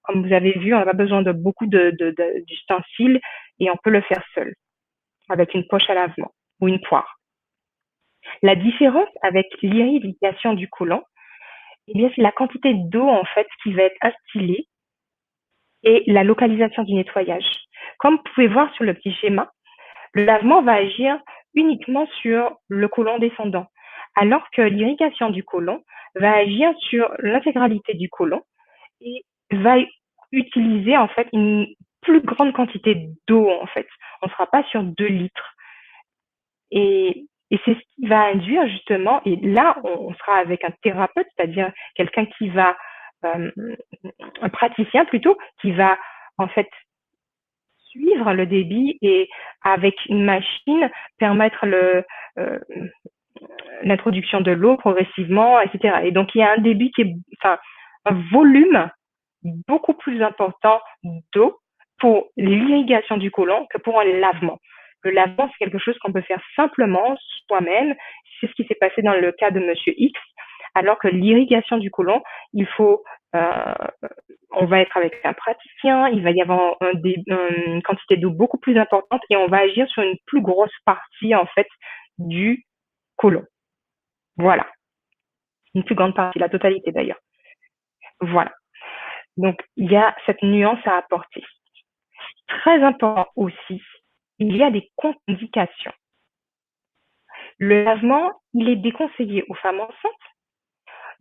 Comme vous avez vu, on n'a pas besoin de beaucoup d'ustensiles et on peut le faire seul, avec une poche à lavement ou une poire. La différence avec l'irrigation du côlon, eh bien, c'est la quantité d'eau, en fait, qui va être instillée et la localisation du nettoyage. Comme vous pouvez voir sur le petit schéma, le lavement va agir uniquement sur le côlon descendant, alors que l'irrigation du côlon va agir sur l'intégralité du côlon et va utiliser en fait une plus grande quantité d'eau en fait. On ne sera pas sur 2 litres. Et c'est ce qui va induire justement, et là on sera avec un thérapeute, c'est-à-dire quelqu'un qui va, un praticien plutôt, qui va en fait suivre le débit et avec une machine permettre l'introduction de l'eau progressivement, etc. Et donc il y a un débit qui est, enfin, un volume beaucoup plus important d'eau pour l'irrigation du côlon que pour un lavement. Le lavement, c'est quelque chose qu'on peut faire simplement soi-même. C'est ce qui s'est passé dans le cas de Monsieur X, alors que l'irrigation du côlon, il faut on va être avec un praticien, il va y avoir une quantité d'eau beaucoup plus importante et on va agir sur une plus grosse partie en fait du côlon. Voilà, une plus grande partie, la totalité d'ailleurs. Voilà. Donc il y a cette nuance à apporter. Très important aussi, il y a des contre-indications. Le lavement, il est déconseillé aux femmes enceintes,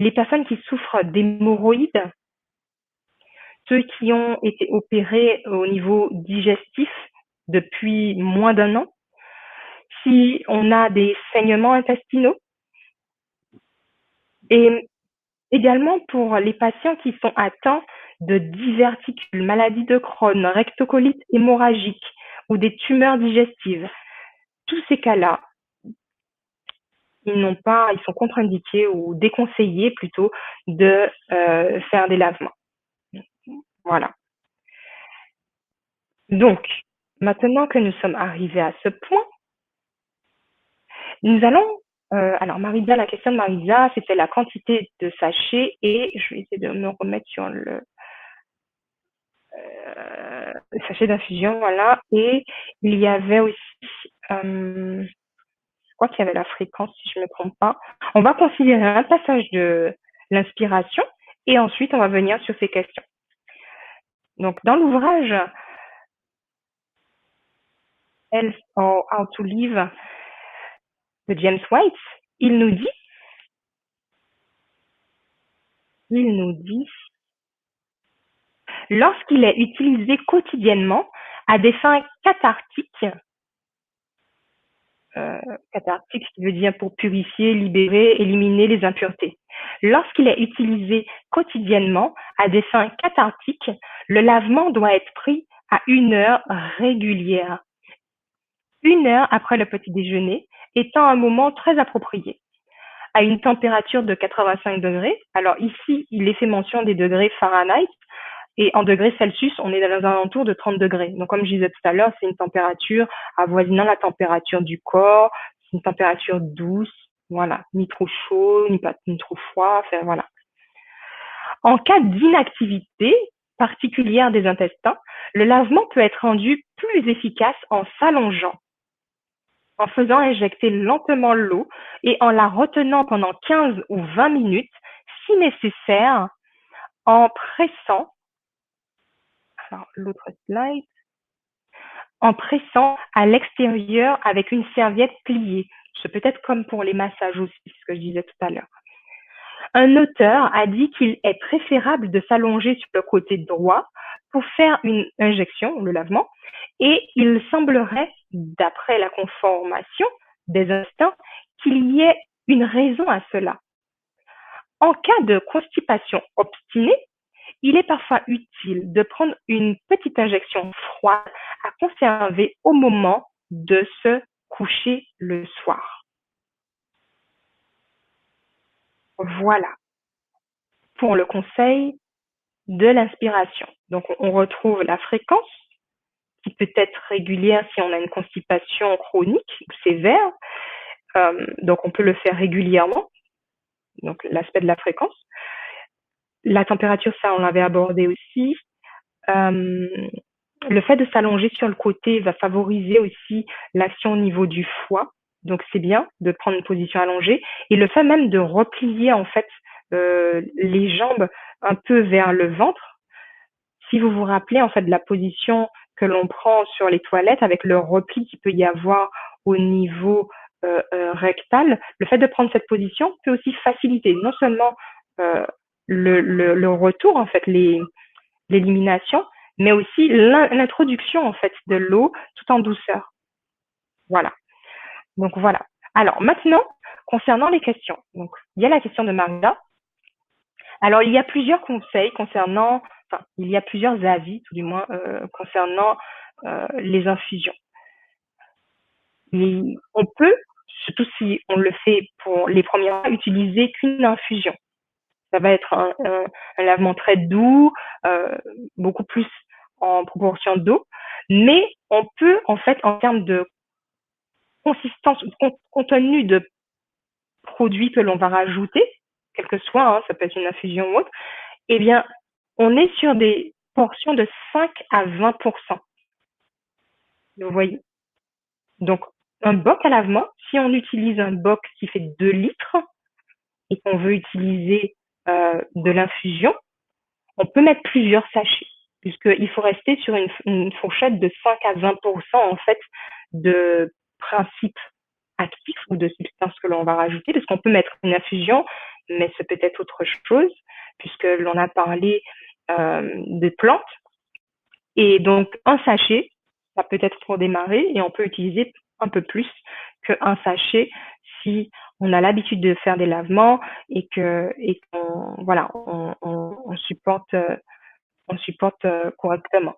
les personnes qui souffrent d'hémorroïdes, ceux qui ont été opérés au niveau digestif depuis moins d'1 an, si on a des saignements intestinaux, et également pour les patients qui sont atteints de diverticules, maladie de Crohn, rectocolite hémorragique ou des tumeurs digestives. Tous ces cas-là, ils sont contre-indiqués ou déconseillés plutôt de faire des lavements. Voilà. Donc, maintenant que nous sommes arrivés à ce point, nous allons, alors Marisa, la question de Marisa, c'était la quantité de sachets et je vais essayer de me remettre sur le sachet d'infusion, voilà. Et il y avait aussi, je crois qu'il y avait la fréquence, si je ne me trompe pas. On va considérer un passage de l'inspiration et ensuite on va venir sur ces questions. Donc, dans l'ouvrage Health or How to Live de James White, il nous dit, lorsqu'il est utilisé quotidiennement à des fins cathartiques, cathartique, ce qui veut dire pour purifier, libérer, éliminer les impuretés. Lorsqu'il est utilisé quotidiennement à des fins cathartiques, le lavement doit être pris à 1 heure régulière. 1 heure après le petit déjeuner étant un moment très approprié. À une température de 85 degrés, alors ici, il est fait mention des degrés Fahrenheit, et en degrés Celsius, on est dans un alentour de 30 degrés. Donc, comme je disais tout à l'heure, c'est une température avoisinant la température du corps, c'est une température douce, voilà, ni trop chaud, ni trop froid, enfin, voilà. En cas d'inactivité particulière des intestins, le lavement peut être rendu plus efficace en s'allongeant, en faisant injecter lentement l'eau et en la retenant pendant 15 ou 20 minutes, si nécessaire, en pressant, alors l'autre slide, en pressant à l'extérieur avec une serviette pliée. C'est peut-être comme pour les massages aussi, ce que je disais tout à l'heure. Un auteur a dit qu'il est préférable de s'allonger sur le côté droit pour faire une injection, le lavement, et il semblerait, d'après la conformation des instincts, qu'il y ait une raison à cela. En cas de constipation obstinée, il est parfois utile de prendre une petite injection froide conserver au moment de se coucher le soir. Voilà pour le conseil de l'inspiration. Donc, on retrouve la fréquence qui peut être régulière si on a une constipation chronique ou sévère. Donc, on peut le faire régulièrement. Donc, l'aspect de la fréquence. La température, ça, on l'avait abordé aussi. Le fait de s'allonger sur le côté va favoriser aussi l'action au niveau du foie. Donc, c'est bien de prendre une position allongée. Et le fait même de replier, en fait, les jambes un peu vers le ventre. Si vous vous rappelez, en fait, de la position que l'on prend sur les toilettes avec le repli qu'il peut y avoir au niveau rectal, le fait de prendre cette position peut aussi faciliter non seulement le retour, en fait, l'élimination, mais aussi l'introduction, en fait, de l'eau tout en douceur. Voilà. Donc, voilà. Alors, maintenant, concernant les questions. Donc, il y a la question de Marina. Alors, il y a plusieurs conseils concernant, enfin, il y a plusieurs avis, tout du moins, concernant les infusions. On peut, surtout si on le fait pour les premiers mois, utiliser qu'une infusion. Ça va être un lavement très doux, beaucoup plus en proportion d'eau, mais on peut, en fait, en termes de consistance, contenu de produits que l'on va rajouter, quel que soit, hein, ça peut être une infusion ou autre, eh bien, on est sur des portions de 5 à 20%. Vous voyez. Donc, un boc à lavement, si on utilise un boc qui fait 2 litres et qu'on veut utiliser de l'infusion, on peut mettre plusieurs sachets, puisqu'il faut rester sur une fourchette de 5 à 20% en fait de principes actifs ou de substances que l'on va rajouter, parce qu'on peut mettre une infusion, mais c'est peut-être autre chose, puisque l'on a parlé de plantes. Et donc, un sachet, ça peut être pour démarrer, et on peut utiliser un peu plus qu'un sachet si on a l'habitude de faire des lavements et qu'on voilà, on supporte correctement.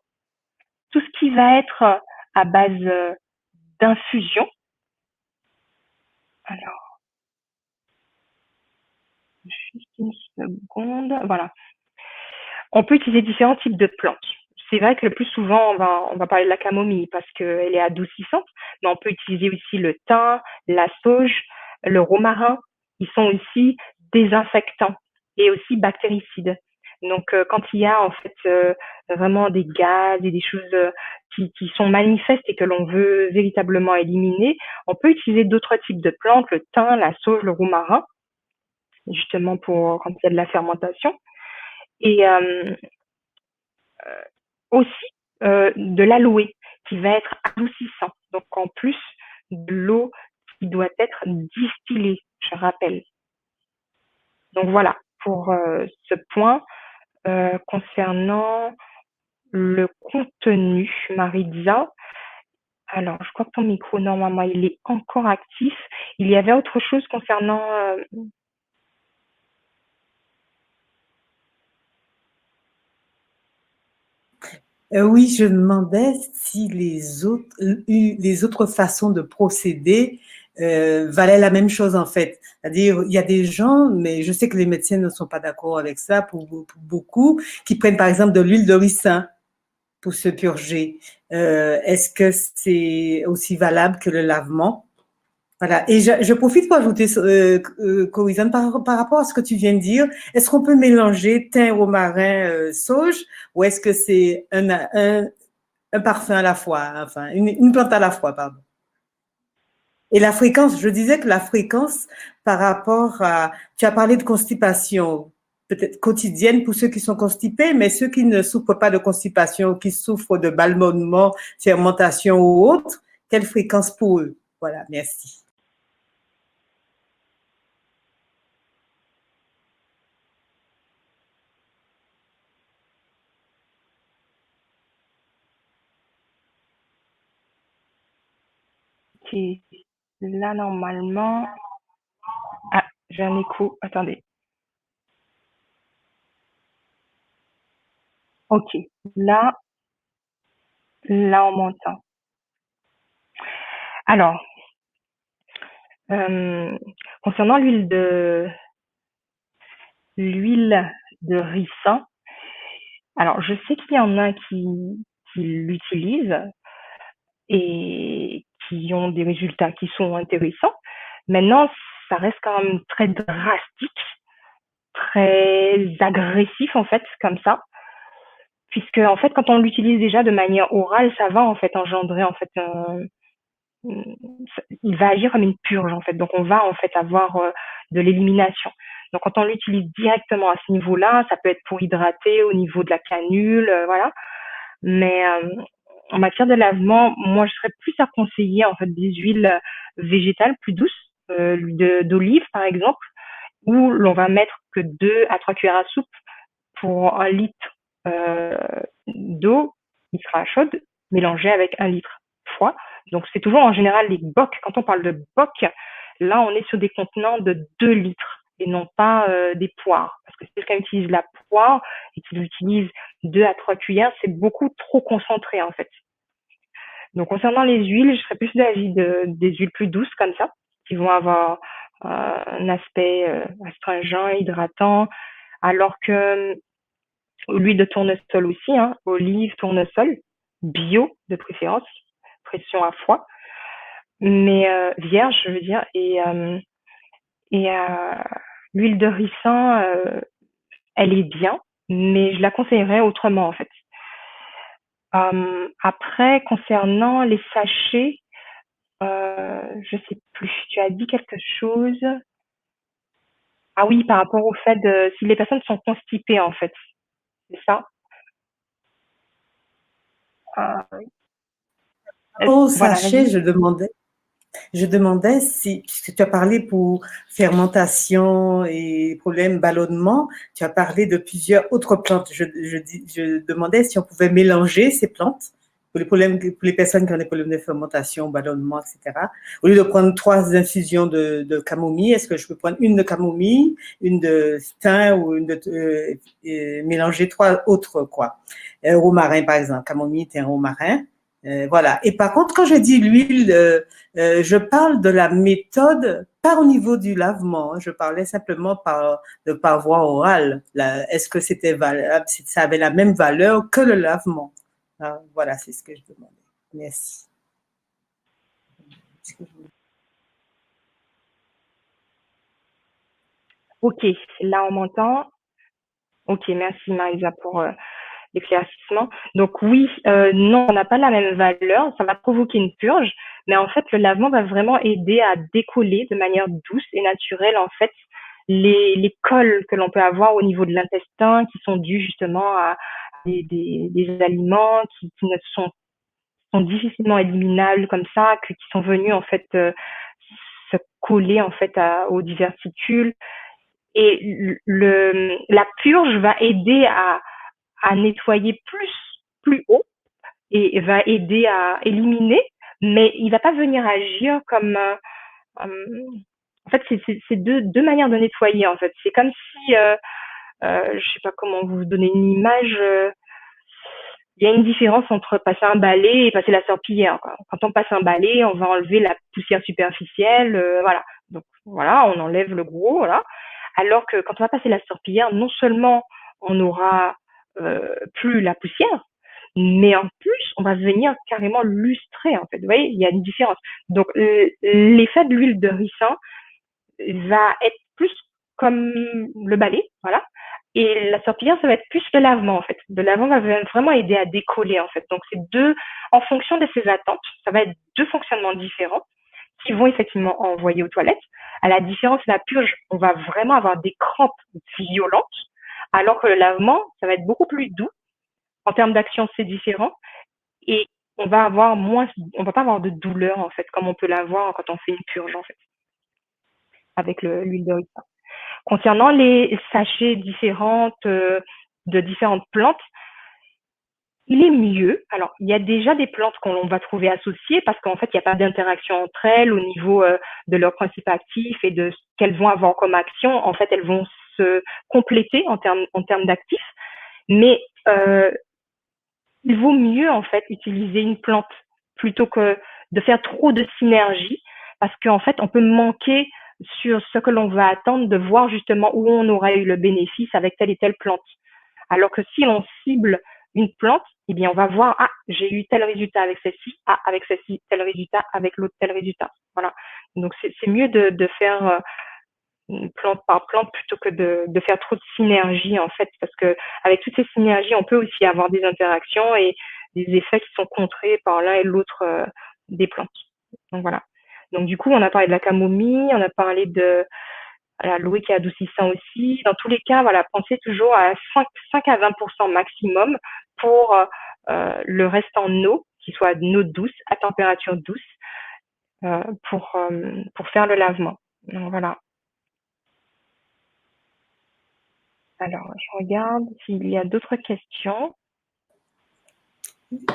Tout ce qui va être à base d'infusion. Alors, juste une seconde. Voilà. On peut utiliser différents types de plantes. C'est vrai que le plus souvent, on va parler de la camomille parce qu'elle est adoucissante, mais on peut utiliser aussi le thym, la sauge, le romarin. Ils sont aussi désinfectants et aussi bactéricides. Donc, quand il y a en fait vraiment des gaz et des choses qui sont manifestes et que l'on veut véritablement éliminer, on peut utiliser d'autres types de plantes, le thym, la sauge, le romarin, justement pour quand il y a de la fermentation. Et aussi de l'aloe qui va être adoucissant. Donc en plus de l'eau qui doit être distillée, je rappelle. Donc voilà pour ce point concernant le contenu, Maritza. Alors, je crois que ton micro, normalement, il est encore actif. Il y avait autre chose concernant Oui, je me demandais si les autres façons de procéder valaient la même chose en fait. C'est-à-dire, il y a des gens, mais je sais que les médecins ne sont pas d'accord avec ça pour beaucoup, qui prennent par exemple de l'huile de ricin pour se purger. Est-ce que c'est aussi valable que le lavement? Voilà. Et je profite pour ajouter, Corizane, par rapport à ce que tu viens de dire, est-ce qu'on peut mélanger thym, romarin, sauge, ou est-ce que c'est un parfum à la fois, enfin, une plante à la fois, pardon? Et la fréquence, je disais que la fréquence par rapport à, tu as parlé de constipation, peut-être quotidienne pour ceux qui sont constipés, mais ceux qui ne souffrent pas de constipation, qui souffrent de ballonnement, fermentation ou autre, quelle fréquence pour eux? Voilà, merci. qui est là normalement. Ah, j'ai un écho. Attendez. Ok. Là, Là, on m'entend. Alors, concernant l'huile de ricin, alors je sais qu'il y en a qui l'utilisent et qui ont des résultats qui sont intéressants. Maintenant, ça reste quand même très drastique, très agressif en fait, comme ça, puisque en fait, quand on l'utilise déjà de manière orale, ça va en fait engendrer en fait il va agir comme une purge en fait. Donc on va en fait avoir de l'élimination. Donc quand on l'utilise directement à ce niveau-là, ça peut être pour hydrater au niveau de la canule, voilà. Mais en matière de lavement, moi je serais plus à conseiller en fait des huiles végétales plus douces, d'olive par exemple, où l'on va mettre que 2 à 3 cuillères à soupe pour 1 litre d'eau qui sera chaude, mélangée avec 1 litre fois. Donc c'est toujours en général les bocs. Quand on parle de bocs, là on est sur des contenants de 2 litres et non pas des poires. Parce que si quelqu'un utilise la poire et qu'il utilise 2 à 3 cuillères, c'est beaucoup trop concentré en fait. Donc concernant les huiles, je serais plus d'avis des huiles plus douces comme ça, qui vont avoir un aspect astringent, hydratant, alors que l'huile de tournesol aussi, hein, olive, tournesol, bio de préférence, pression à froid, mais vierge, je veux dire, et l'huile de ricin, elle est bien, mais je la conseillerais autrement en fait. Après, concernant les sachets, je sais plus. Tu as dit quelque chose. Ah oui, par rapport au fait de si les personnes sont constipées en fait, c'est ça? Euh, Au voilà, sachet, vas-y. je demandais si, puisque tu as parlé pour fermentation et problème ballonnement, tu as parlé de plusieurs autres plantes. Je demandais si on pouvait mélanger ces plantes pour les personnes qui ont des problèmes de fermentation, ballonnement, etc. Au lieu de prendre 3 infusions de camomille, est-ce que je peux prendre une de camomille, une de thym ou mélanger 3 autres, quoi. Romarin, par exemple, camomille, thym, romarin. Voilà. Et par contre, quand je dis l'huile, je parle de la méthode, pas au niveau du lavement. Je parlais simplement par voie orale. Est-ce que c'était valable, si ça avait la même valeur que le lavement? Voilà, c'est ce que je demandais. Merci. Ok, là on m'entend. Ok, merci Marisa pour l'éclaircissement. Donc oui, non, on n'a pas la même valeur, ça va provoquer une purge, mais en fait le lavement va vraiment aider à décoller de manière douce et naturelle en fait les cols que l'on peut avoir au niveau de l'intestin qui sont dus justement à des aliments qui ne sont difficilement éliminables comme ça, qui sont venus en fait se coller en fait aux diverticules. Et la purge va aider à nettoyer plus haut et va aider à éliminer, mais il va pas venir agir comme en fait c'est deux manières de nettoyer en fait. C'est comme si je sais pas comment vous donner une image. Il y a une différence entre passer un balai et passer la serpillière, quoi. Quand on passe un balai, on va enlever la poussière superficielle, voilà. Donc voilà, on enlève le gros, voilà. Alors que quand on va passer la serpillière, non seulement on n'aura plus la poussière, mais en plus, on va venir carrément lustrer, en fait. Vous voyez, il y a une différence. Donc, l'effet de l'huile de ricin va être plus comme le balai, voilà. Et la serpillière, ça va être plus le lavement, en fait. Le lavement va vraiment aider à décoller, en fait. Donc, c'est en fonction de ces attentes, ça va être 2 fonctionnements différents qui vont effectivement envoyer aux toilettes. À la différence de la purge, on va vraiment avoir des crampes violentes, alors que le lavement, ça va être beaucoup plus doux. En termes d'action, c'est différent. Et on va pas avoir de douleur, en fait, comme on peut l'avoir quand on fait une purge, en fait, avec l'huile de ricin. Concernant les sachets de différentes plantes, il est mieux. Alors, il y a déjà des plantes qu'on va trouver associées parce qu'en fait, il n'y a pas d'interaction entre elles au niveau de leur principe actif et de ce qu'elles vont avoir comme action. En fait, elles vont se compléter en termes d'actifs. Mais il vaut mieux en fait utiliser une plante plutôt que de faire trop de synergie, parce qu'en fait, on peut manquer sur ce que l'on va attendre de voir justement où on aura eu le bénéfice avec telle et telle plante. Alors que si l'on cible une plante, eh bien, on va voir, ah, j'ai eu tel résultat avec celle-ci, ah, avec celle-ci, tel résultat, avec l'autre, tel résultat. Voilà. Donc, c'est mieux de faire plante par plante plutôt que de faire trop de synergie, en fait, parce que avec toutes ces synergies, on peut aussi avoir des interactions et des effets qui sont contrés par l'un et l'autre des plantes. Donc, voilà. Donc, du coup, on a parlé de la camomille, on a parlé de l'aloe qui est adoucissant aussi. Dans tous les cas, voilà, pensez toujours à 5 à 20% maximum pour le reste en eau, qui soit une eau douce, à température douce, pour faire le lavement. Donc, voilà. Alors, je regarde s'il y a d'autres questions.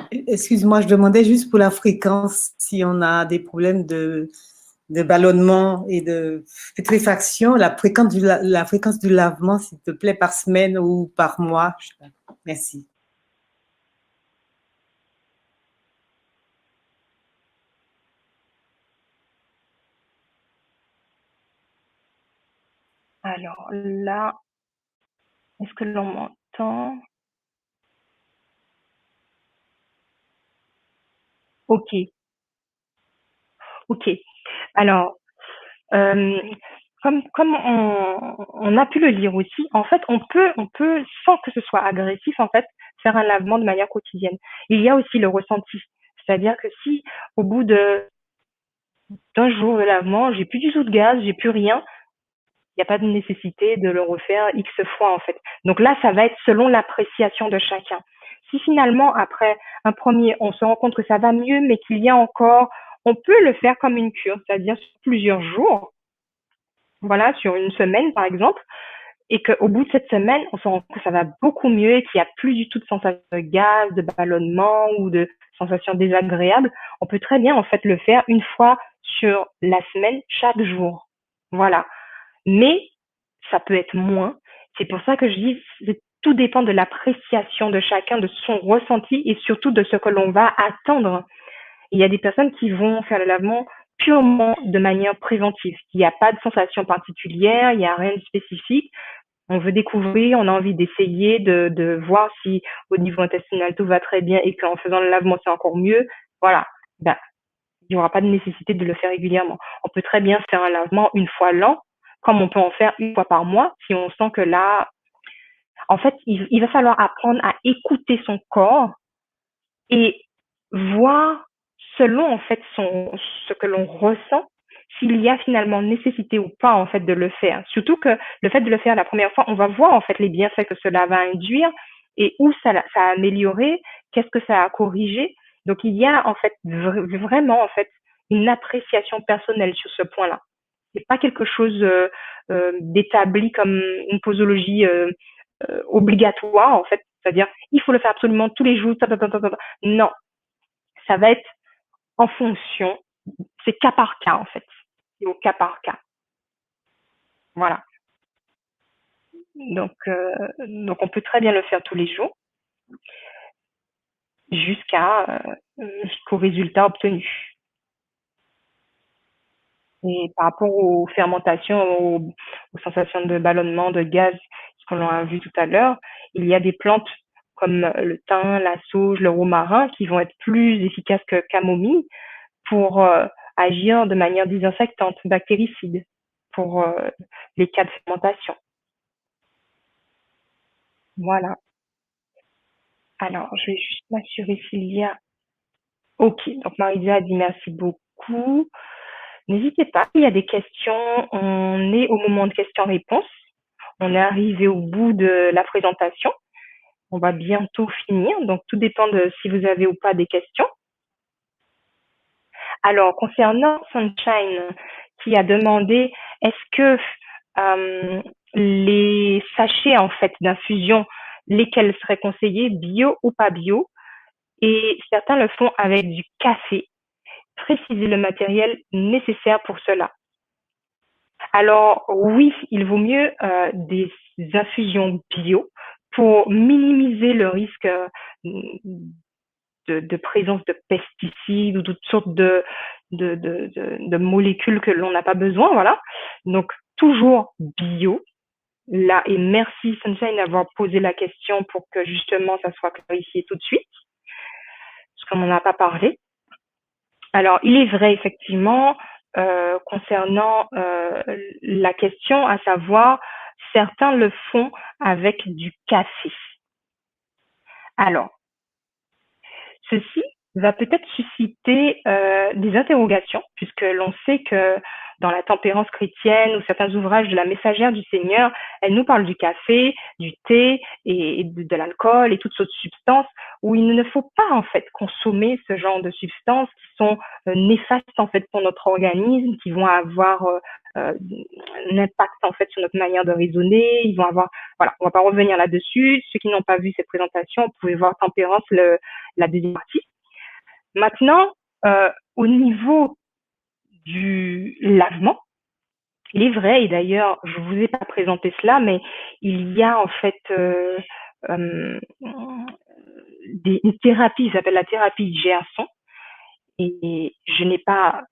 Excuse-moi, je demandais juste pour la fréquence, si on a des problèmes de ballonnement et de putréfaction, la fréquence du lavement, s'il te plaît, par semaine ou par mois. Merci. Alors là, est-ce que l'on m'entend? Ok. Ok. Alors, comme on a pu le lire aussi, en fait, on peut, sans que ce soit agressif, en fait, faire un lavement de manière quotidienne. Il y a aussi le ressenti. C'est-à-dire que si, au bout d'un jour de lavement, j'ai plus du tout de gaz, j'ai plus rien, il n'y a pas de nécessité de le refaire X fois, en fait. Donc là, ça va être selon l'appréciation de chacun. Si finalement, après un premier, on se rend compte que ça va mieux, mais qu'il y a encore, on peut le faire comme une cure, c'est-à-dire sur plusieurs jours, voilà, sur une semaine, par exemple, et qu'au bout de cette semaine, on se rend compte que ça va beaucoup mieux et qu'il n'y a plus du tout de sensation de gaz, de ballonnement ou de sensation désagréable. On peut très bien, en fait, le faire une fois sur la semaine, chaque jour. Voilà. Mais ça peut être moins. C'est pour ça que je dis, tout dépend de l'appréciation de chacun, de son ressenti et surtout de ce que l'on va attendre. Il y a des personnes qui vont faire le lavement purement de manière préventive. Il n'y a pas de sensation particulière, il n'y a rien de spécifique. On veut découvrir, on a envie d'essayer, de voir si au niveau intestinal tout va très bien et qu'en faisant le lavement c'est encore mieux. Voilà. Ben, il n'y aura pas de nécessité de le faire régulièrement. On peut très bien faire un lavement une fois l'an, comme on peut en faire une fois par mois, si on sent que là, en fait, il va falloir apprendre à écouter son corps et voir selon en fait ce que l'on ressent, s'il y a finalement nécessité ou pas en fait de le faire. Surtout que le fait de le faire la première fois, on va voir en fait les bienfaits que cela va induire et où ça a amélioré, qu'est-ce que ça a corrigé. Donc il y a en fait vraiment en fait une appréciation personnelle sur ce point-là. C'est pas quelque chose d'établi comme une posologie obligatoire en fait, c'est-à-dire il faut le faire absolument tous les jours. Non, ça va être en fonction, c'est cas par cas en fait, c'est au cas par cas. Voilà. Donc on peut très bien le faire tous les jours jusqu'au résultat obtenu. Et par rapport aux fermentations, aux sensations de ballonnement, de gaz, ce qu'on a vu tout à l'heure, il y a des plantes comme le thym, la sauge, le romarin qui vont être plus efficaces que camomille pour agir de manière désinfectante, bactéricide, pour les cas de fermentation. Voilà. Alors, je vais juste m'assurer s'il y a... Ok, donc Marisa a dit merci beaucoup. N'hésitez pas, il y a des questions. On est au moment de questions-réponses. On est arrivé au bout de la présentation. On va bientôt finir, donc tout dépend de si vous avez ou pas des questions. Alors, concernant Sunshine, qui a demandé est-ce que les sachets en fait d'infusion, lesquels seraient conseillés, bio ou pas bio, et certains le font avec du café. Précisez le matériel nécessaire pour cela. Alors oui, il vaut mieux des infusions bio pour minimiser le risque de présence de pesticides ou toutes sortes de molécules que l'on n'a pas besoin, voilà. Donc, toujours bio. Là, et merci Sunshine d'avoir posé la question pour que justement ça soit clarifié tout de suite, parce qu'on n'en a pas parlé. Alors, il est vrai effectivement, concernant la question, à savoir, certains le font avec du café. Alors, ceci va peut-être susciter des interrogations, puisque l'on sait que dans la tempérance chrétienne ou certains ouvrages de la messagère du Seigneur, elle nous parle du café, du thé et de l'alcool et toutes sortes de substances où il ne faut pas en fait consommer ce genre de substances qui sont néfastes en fait pour notre organisme, qui vont avoir un impact en fait sur notre manière de raisonner. Ils vont avoir, voilà, on va pas revenir là-dessus. Ceux qui n'ont pas vu cette présentation, vous pouvez voir Tempérance, la deuxième partie. Maintenant, au niveau du lavement, il est vrai, et d'ailleurs, je vous ai pas présenté cela, mais il y a en fait une thérapie, ça s'appelle la thérapie de Gerson, et je n'ai pas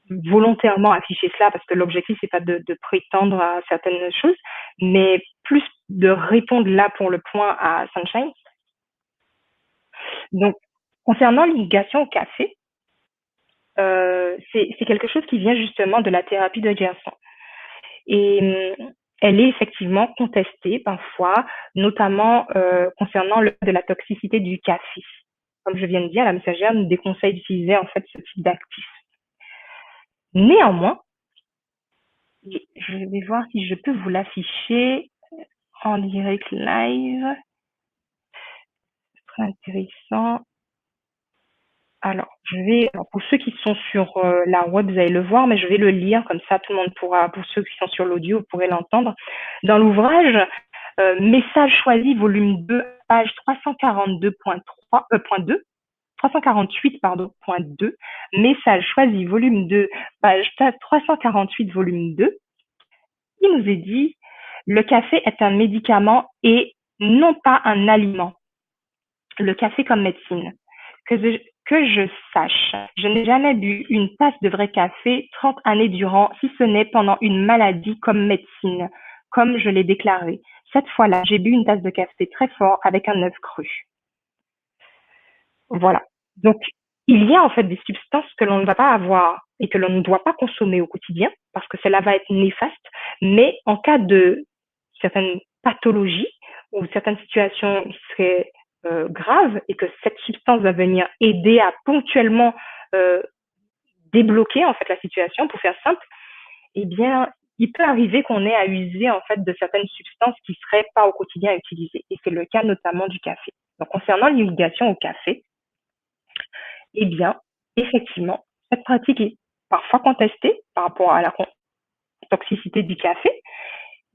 volontairement affiché cela parce que l'objectif c'est pas de prétendre à certaines choses, mais plus de répondre là pour le point à Sunshine. Donc, concernant l'irrigation au café, c'est quelque chose qui vient justement de la thérapie de Gerson. Et elle est effectivement contestée parfois, notamment concernant de la toxicité du café. Comme je viens de dire, la messagère nous déconseille d'utiliser en fait ce type d'actif. Néanmoins, je vais voir si je peux vous l'afficher en direct live. C'est très intéressant. Alors, pour ceux qui sont sur la web, vous allez le voir, mais je vais le lire, comme ça tout le monde pourra, pour ceux qui sont sur l'audio, vous pourrez l'entendre. Dans l'ouvrage Message choisi, volume 2, page 348, point 2, Message choisi, volume 2, page 348, volume 2, il nous est dit, le café est un médicament et non pas un aliment. Le café comme médecine. Que je sache, je n'ai jamais bu une tasse de vrai café 30 années durant, si ce n'est pendant une maladie comme médecine, comme je l'ai déclaré. Cette fois-là, j'ai bu une tasse de café très fort avec un œuf cru. Voilà. Donc, il y a en fait des substances que l'on ne va pas avoir et que l'on ne doit pas consommer au quotidien parce que cela va être néfaste, mais en cas de certaines pathologies ou certaines situations qui seraient graves et que cette substance va venir aider à ponctuellement débloquer en fait la situation, pour faire simple, eh bien, il peut arriver qu'on ait à user en fait de certaines substances qui seraient pas au quotidien utilisées. Et c'est le cas notamment du café. Donc, concernant l'irrigation au café, eh bien, effectivement, cette pratique est parfois contestée par rapport à la toxicité du café,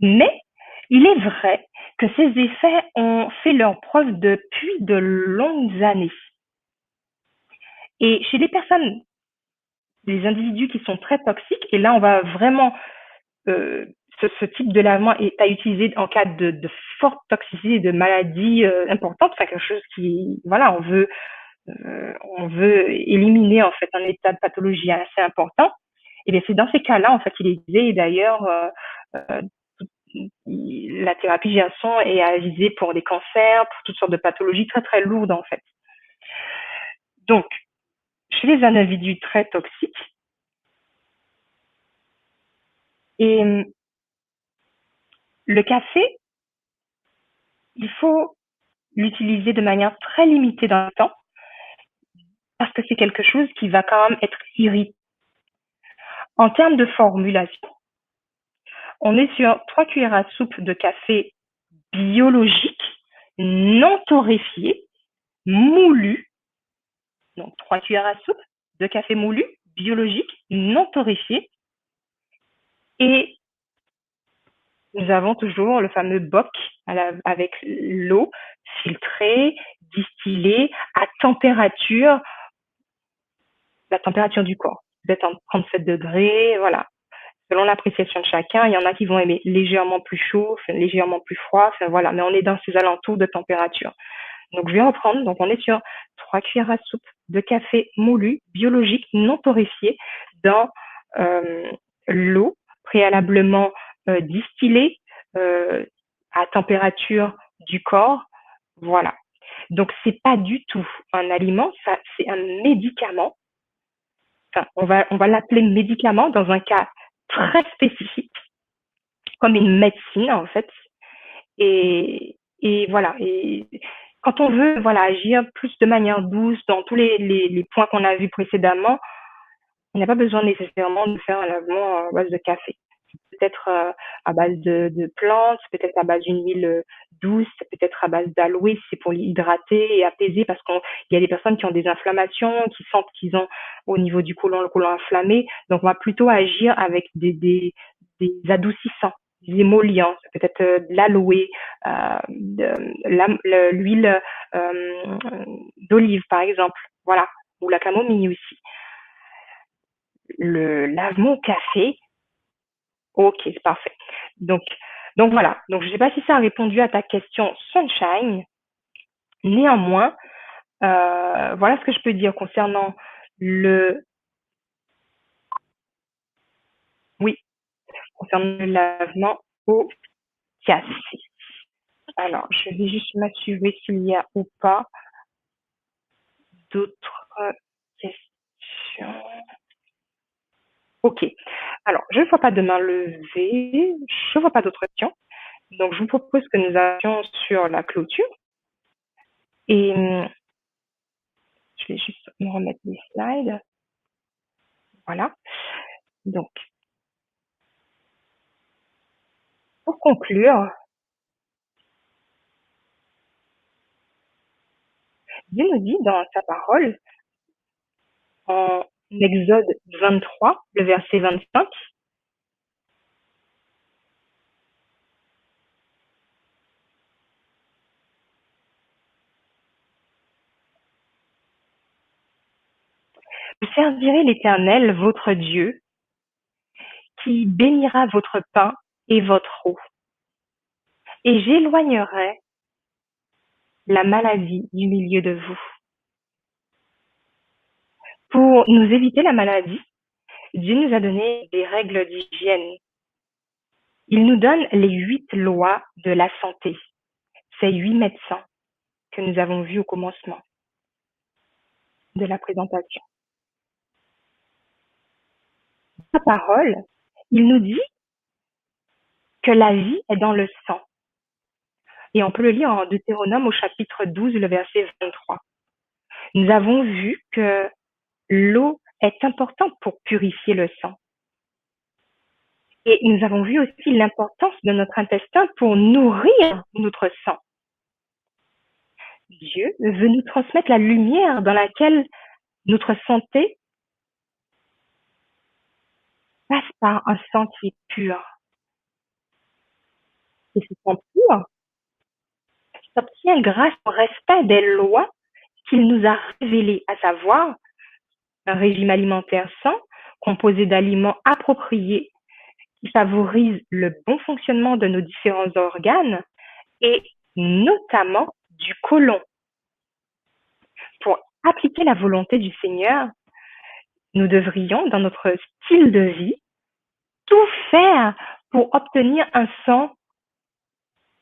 mais il est vrai que ces effets ont fait leur preuve depuis de longues années. Et chez les personnes, les individus qui sont très toxiques, et là on va vraiment, ce type de lavement est à utiliser en cas de forte toxicité, de maladies importantes, enfin quelque chose qui, voilà, on veut éliminer en fait un état de pathologie assez important. Et bien c'est dans ces cas-là en fait qu'il est visé, et d'ailleurs la thérapie Gerson est avisée pour des cancers, pour toutes sortes de pathologies très très lourdes en fait. Donc, chez les individus très toxiques, et le café, il faut l'utiliser de manière très limitée dans le temps, parce que c'est quelque chose qui va quand même être irritant. En termes de formulation, on est sur 3 cuillères à soupe de café biologique, non torréfié, moulu. Donc 3 cuillères à soupe de café moulu, biologique, non torréfié. Et nous avons toujours le fameux boc avec l'eau filtrée, distillée à température, la température du corps. Vous êtes en 37 degrés, voilà. selon l'appréciation de chacun. Il y en a qui vont aimer légèrement plus chaud, légèrement plus froid, enfin, voilà. Mais on est dans ces alentours de température. Donc, je vais reprendre. Donc, on est sur 3 cuillères à soupe de café moulu, biologique, non torréfié, dans l'eau préalablement distillée à température du corps. Voilà. Donc, c'est pas du tout un aliment, ça, c'est un médicament. Enfin, on va l'appeler médicament dans un cas très spécifique, comme une médecine, en fait. Et voilà. Et quand on veut, voilà, agir plus de manière douce dans tous les points qu'on a vus précédemment, on n'a pas besoin nécessairement de faire un lavement à base de café. Peut-être à base de plantes, peut-être à base d'une huile douce, peut-être à base d'aloe, si c'est pour hydrater et apaiser, parce qu'il y a des personnes qui ont des inflammations, qui sentent qu'ils ont au niveau du côlon, le côlon inflammé. Donc, on va plutôt agir avec des adoucissants, des émollients, peut-être de l'aloe, l'huile d'olive, par exemple. Voilà. Ou la camomille aussi. Le lavement au café, ok, c'est parfait. Donc voilà. Donc je ne sais pas si ça a répondu à ta question Sunshine. Néanmoins, voilà ce que je peux dire concernant concernant le lavement au café. Alors, je vais juste m'assurer s'il y a ou pas d'autres questions. Ok. Alors, je ne vois pas de main levée. Je ne vois pas d'autres questions. Donc, je vous propose que nous allions sur la clôture. Et je vais juste me remettre les slides. Voilà. Donc, pour conclure, Dieu nous dit dans sa parole, en Exode 23, le verset 25, vous servirez l'Éternel, votre Dieu, qui bénira votre pain et votre eau. Et j'éloignerai la maladie du milieu de vous. Pour nous éviter la maladie, Dieu nous a donné des règles d'hygiène. Il nous donne les 8 lois de la santé. Ces 8 médecins que nous avons vus au commencement de la présentation. Sa parole, il nous dit que la vie est dans le sang. Et on peut le lire en Deutéronome au chapitre 12, le verset 23. Nous avons vu que l'eau est importante pour purifier le sang. Et nous avons vu aussi l'importance de notre intestin pour nourrir notre sang. Dieu veut nous transmettre la lumière dans laquelle notre santé passe par un sang qui est pur. Et ce sang pur s'obtient grâce au respect des lois qu'il nous a révélées, à savoir un régime alimentaire sain, composé d'aliments appropriés qui favorisent le bon fonctionnement de nos différents organes et notamment du côlon. Pour appliquer la volonté du Seigneur, nous devrions, dans notre style de vie, tout faire pour obtenir un sang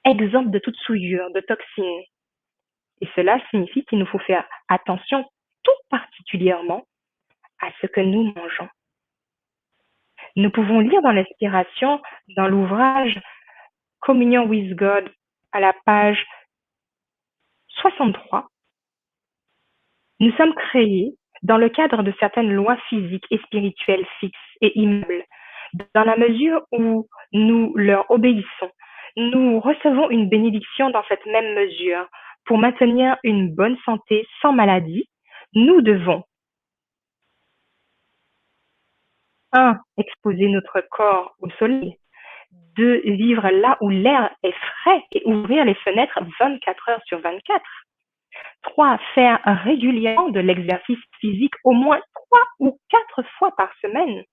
exempt de toute souillure, de toxines. Et cela signifie qu'il nous faut faire attention tout particulièrement à ce que nous mangeons. Nous pouvons lire dans l'inspiration, dans l'ouvrage Communion with God, à la page 63, nous sommes créés dans le cadre de certaines lois physiques et spirituelles fixes et immuables. Dans la mesure où nous leur obéissons, nous recevons une bénédiction dans cette même mesure. Pour maintenir une bonne santé sans maladie, nous devons 1. Exposer notre corps au soleil. 2. Vivre là où l'air est frais et ouvrir les fenêtres 24 heures sur 24. 3. Faire régulièrement de l'exercice physique au moins 3 ou 4 fois par semaine.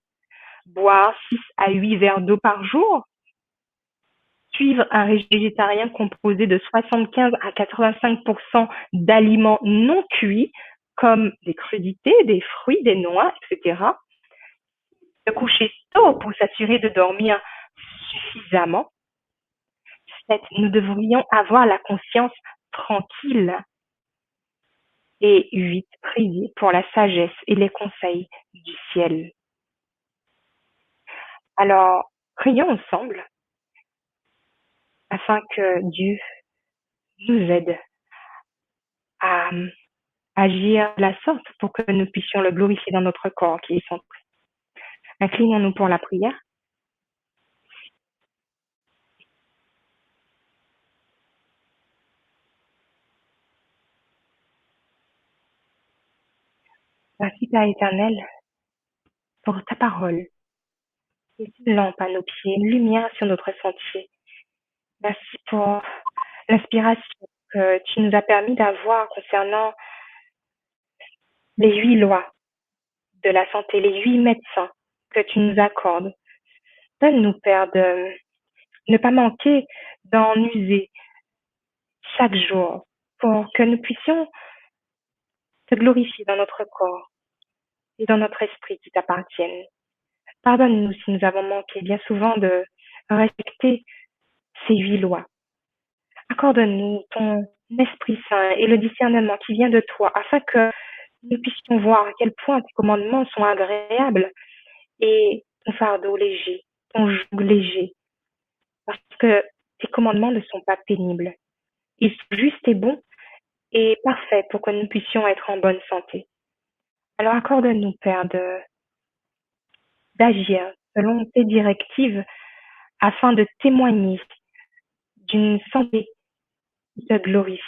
boire 6 à 8 verres d'eau par jour, suivre un régime végétarien composé de 75 à 85% d'aliments non cuits, comme des crudités, des fruits, des noix, etc. Se coucher tôt pour s'assurer de dormir suffisamment. 7. Nous devrions avoir la conscience tranquille. Et 8. Prier pour la sagesse et les conseils du ciel. Alors, prions ensemble afin que Dieu nous aide à agir de la sorte pour que nous puissions le glorifier dans notre corps qui est centré. Inclinons-nous pour la prière. Merci Père éternel pour ta parole, qui est une lampe à nos pieds, une lumière sur notre sentier. Merci pour l'inspiration que tu nous as permis d'avoir concernant les 8 lois de la santé, les 8 médecins que tu nous accordes. Donne-nous, Père, de ne pas manquer d'en user chaque jour pour que nous puissions te glorifier dans notre corps et dans notre esprit qui t'appartiennent. Pardonne-nous si nous avons manqué bien souvent de respecter ces 8 lois. Accorde-nous ton Esprit Saint et le discernement qui vient de toi afin que nous puissions voir à quel point tes commandements sont agréables et ton fardeau léger, ton joug léger, parce que tes commandements ne sont pas pénibles. Ils sont justes et bons et parfaits pour que nous puissions être en bonne santé. Alors accorde-nous, Père, d'agir selon tes directives afin de témoigner d'une santé qui te glorifie.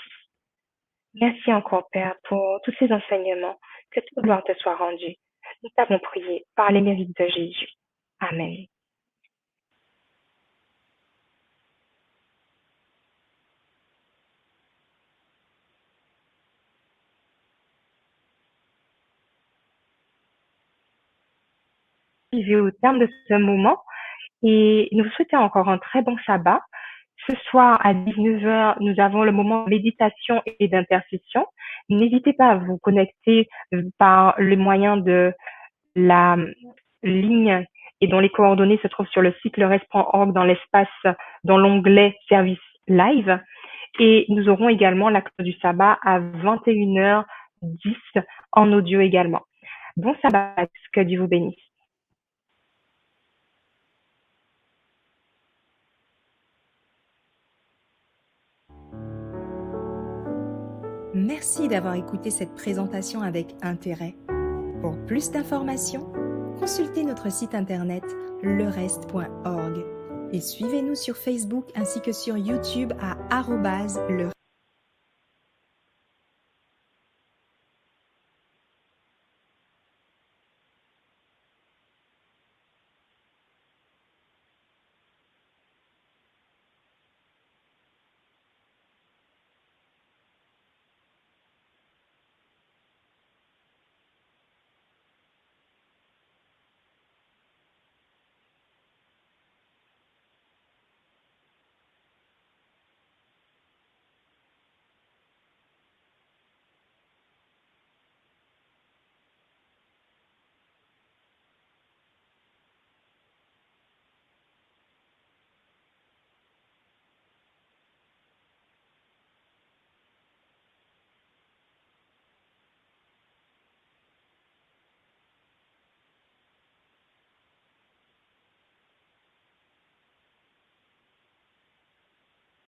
Merci encore, Père, pour tous ces enseignements. Que toute gloire te soit rendue. Nous t'avons prié par les mérites de Jésus. Amen. Arrivé au terme de ce moment et nous vous souhaitons encore un très bon sabbat. Ce soir à 19h, nous avons le moment de méditation et d'intercession. N'hésitez pas à vous connecter par le moyen de la ligne et dont les coordonnées se trouvent sur le site leres.org dans l'onglet Service Live. Et nous aurons également l'acte du sabbat à 21h10 en audio également. Bon sabbat, que Dieu vous bénisse. Merci d'avoir écouté cette présentation avec intérêt. Pour plus d'informations, consultez notre site internet lerest.org et suivez-nous sur Facebook ainsi que sur YouTube à @le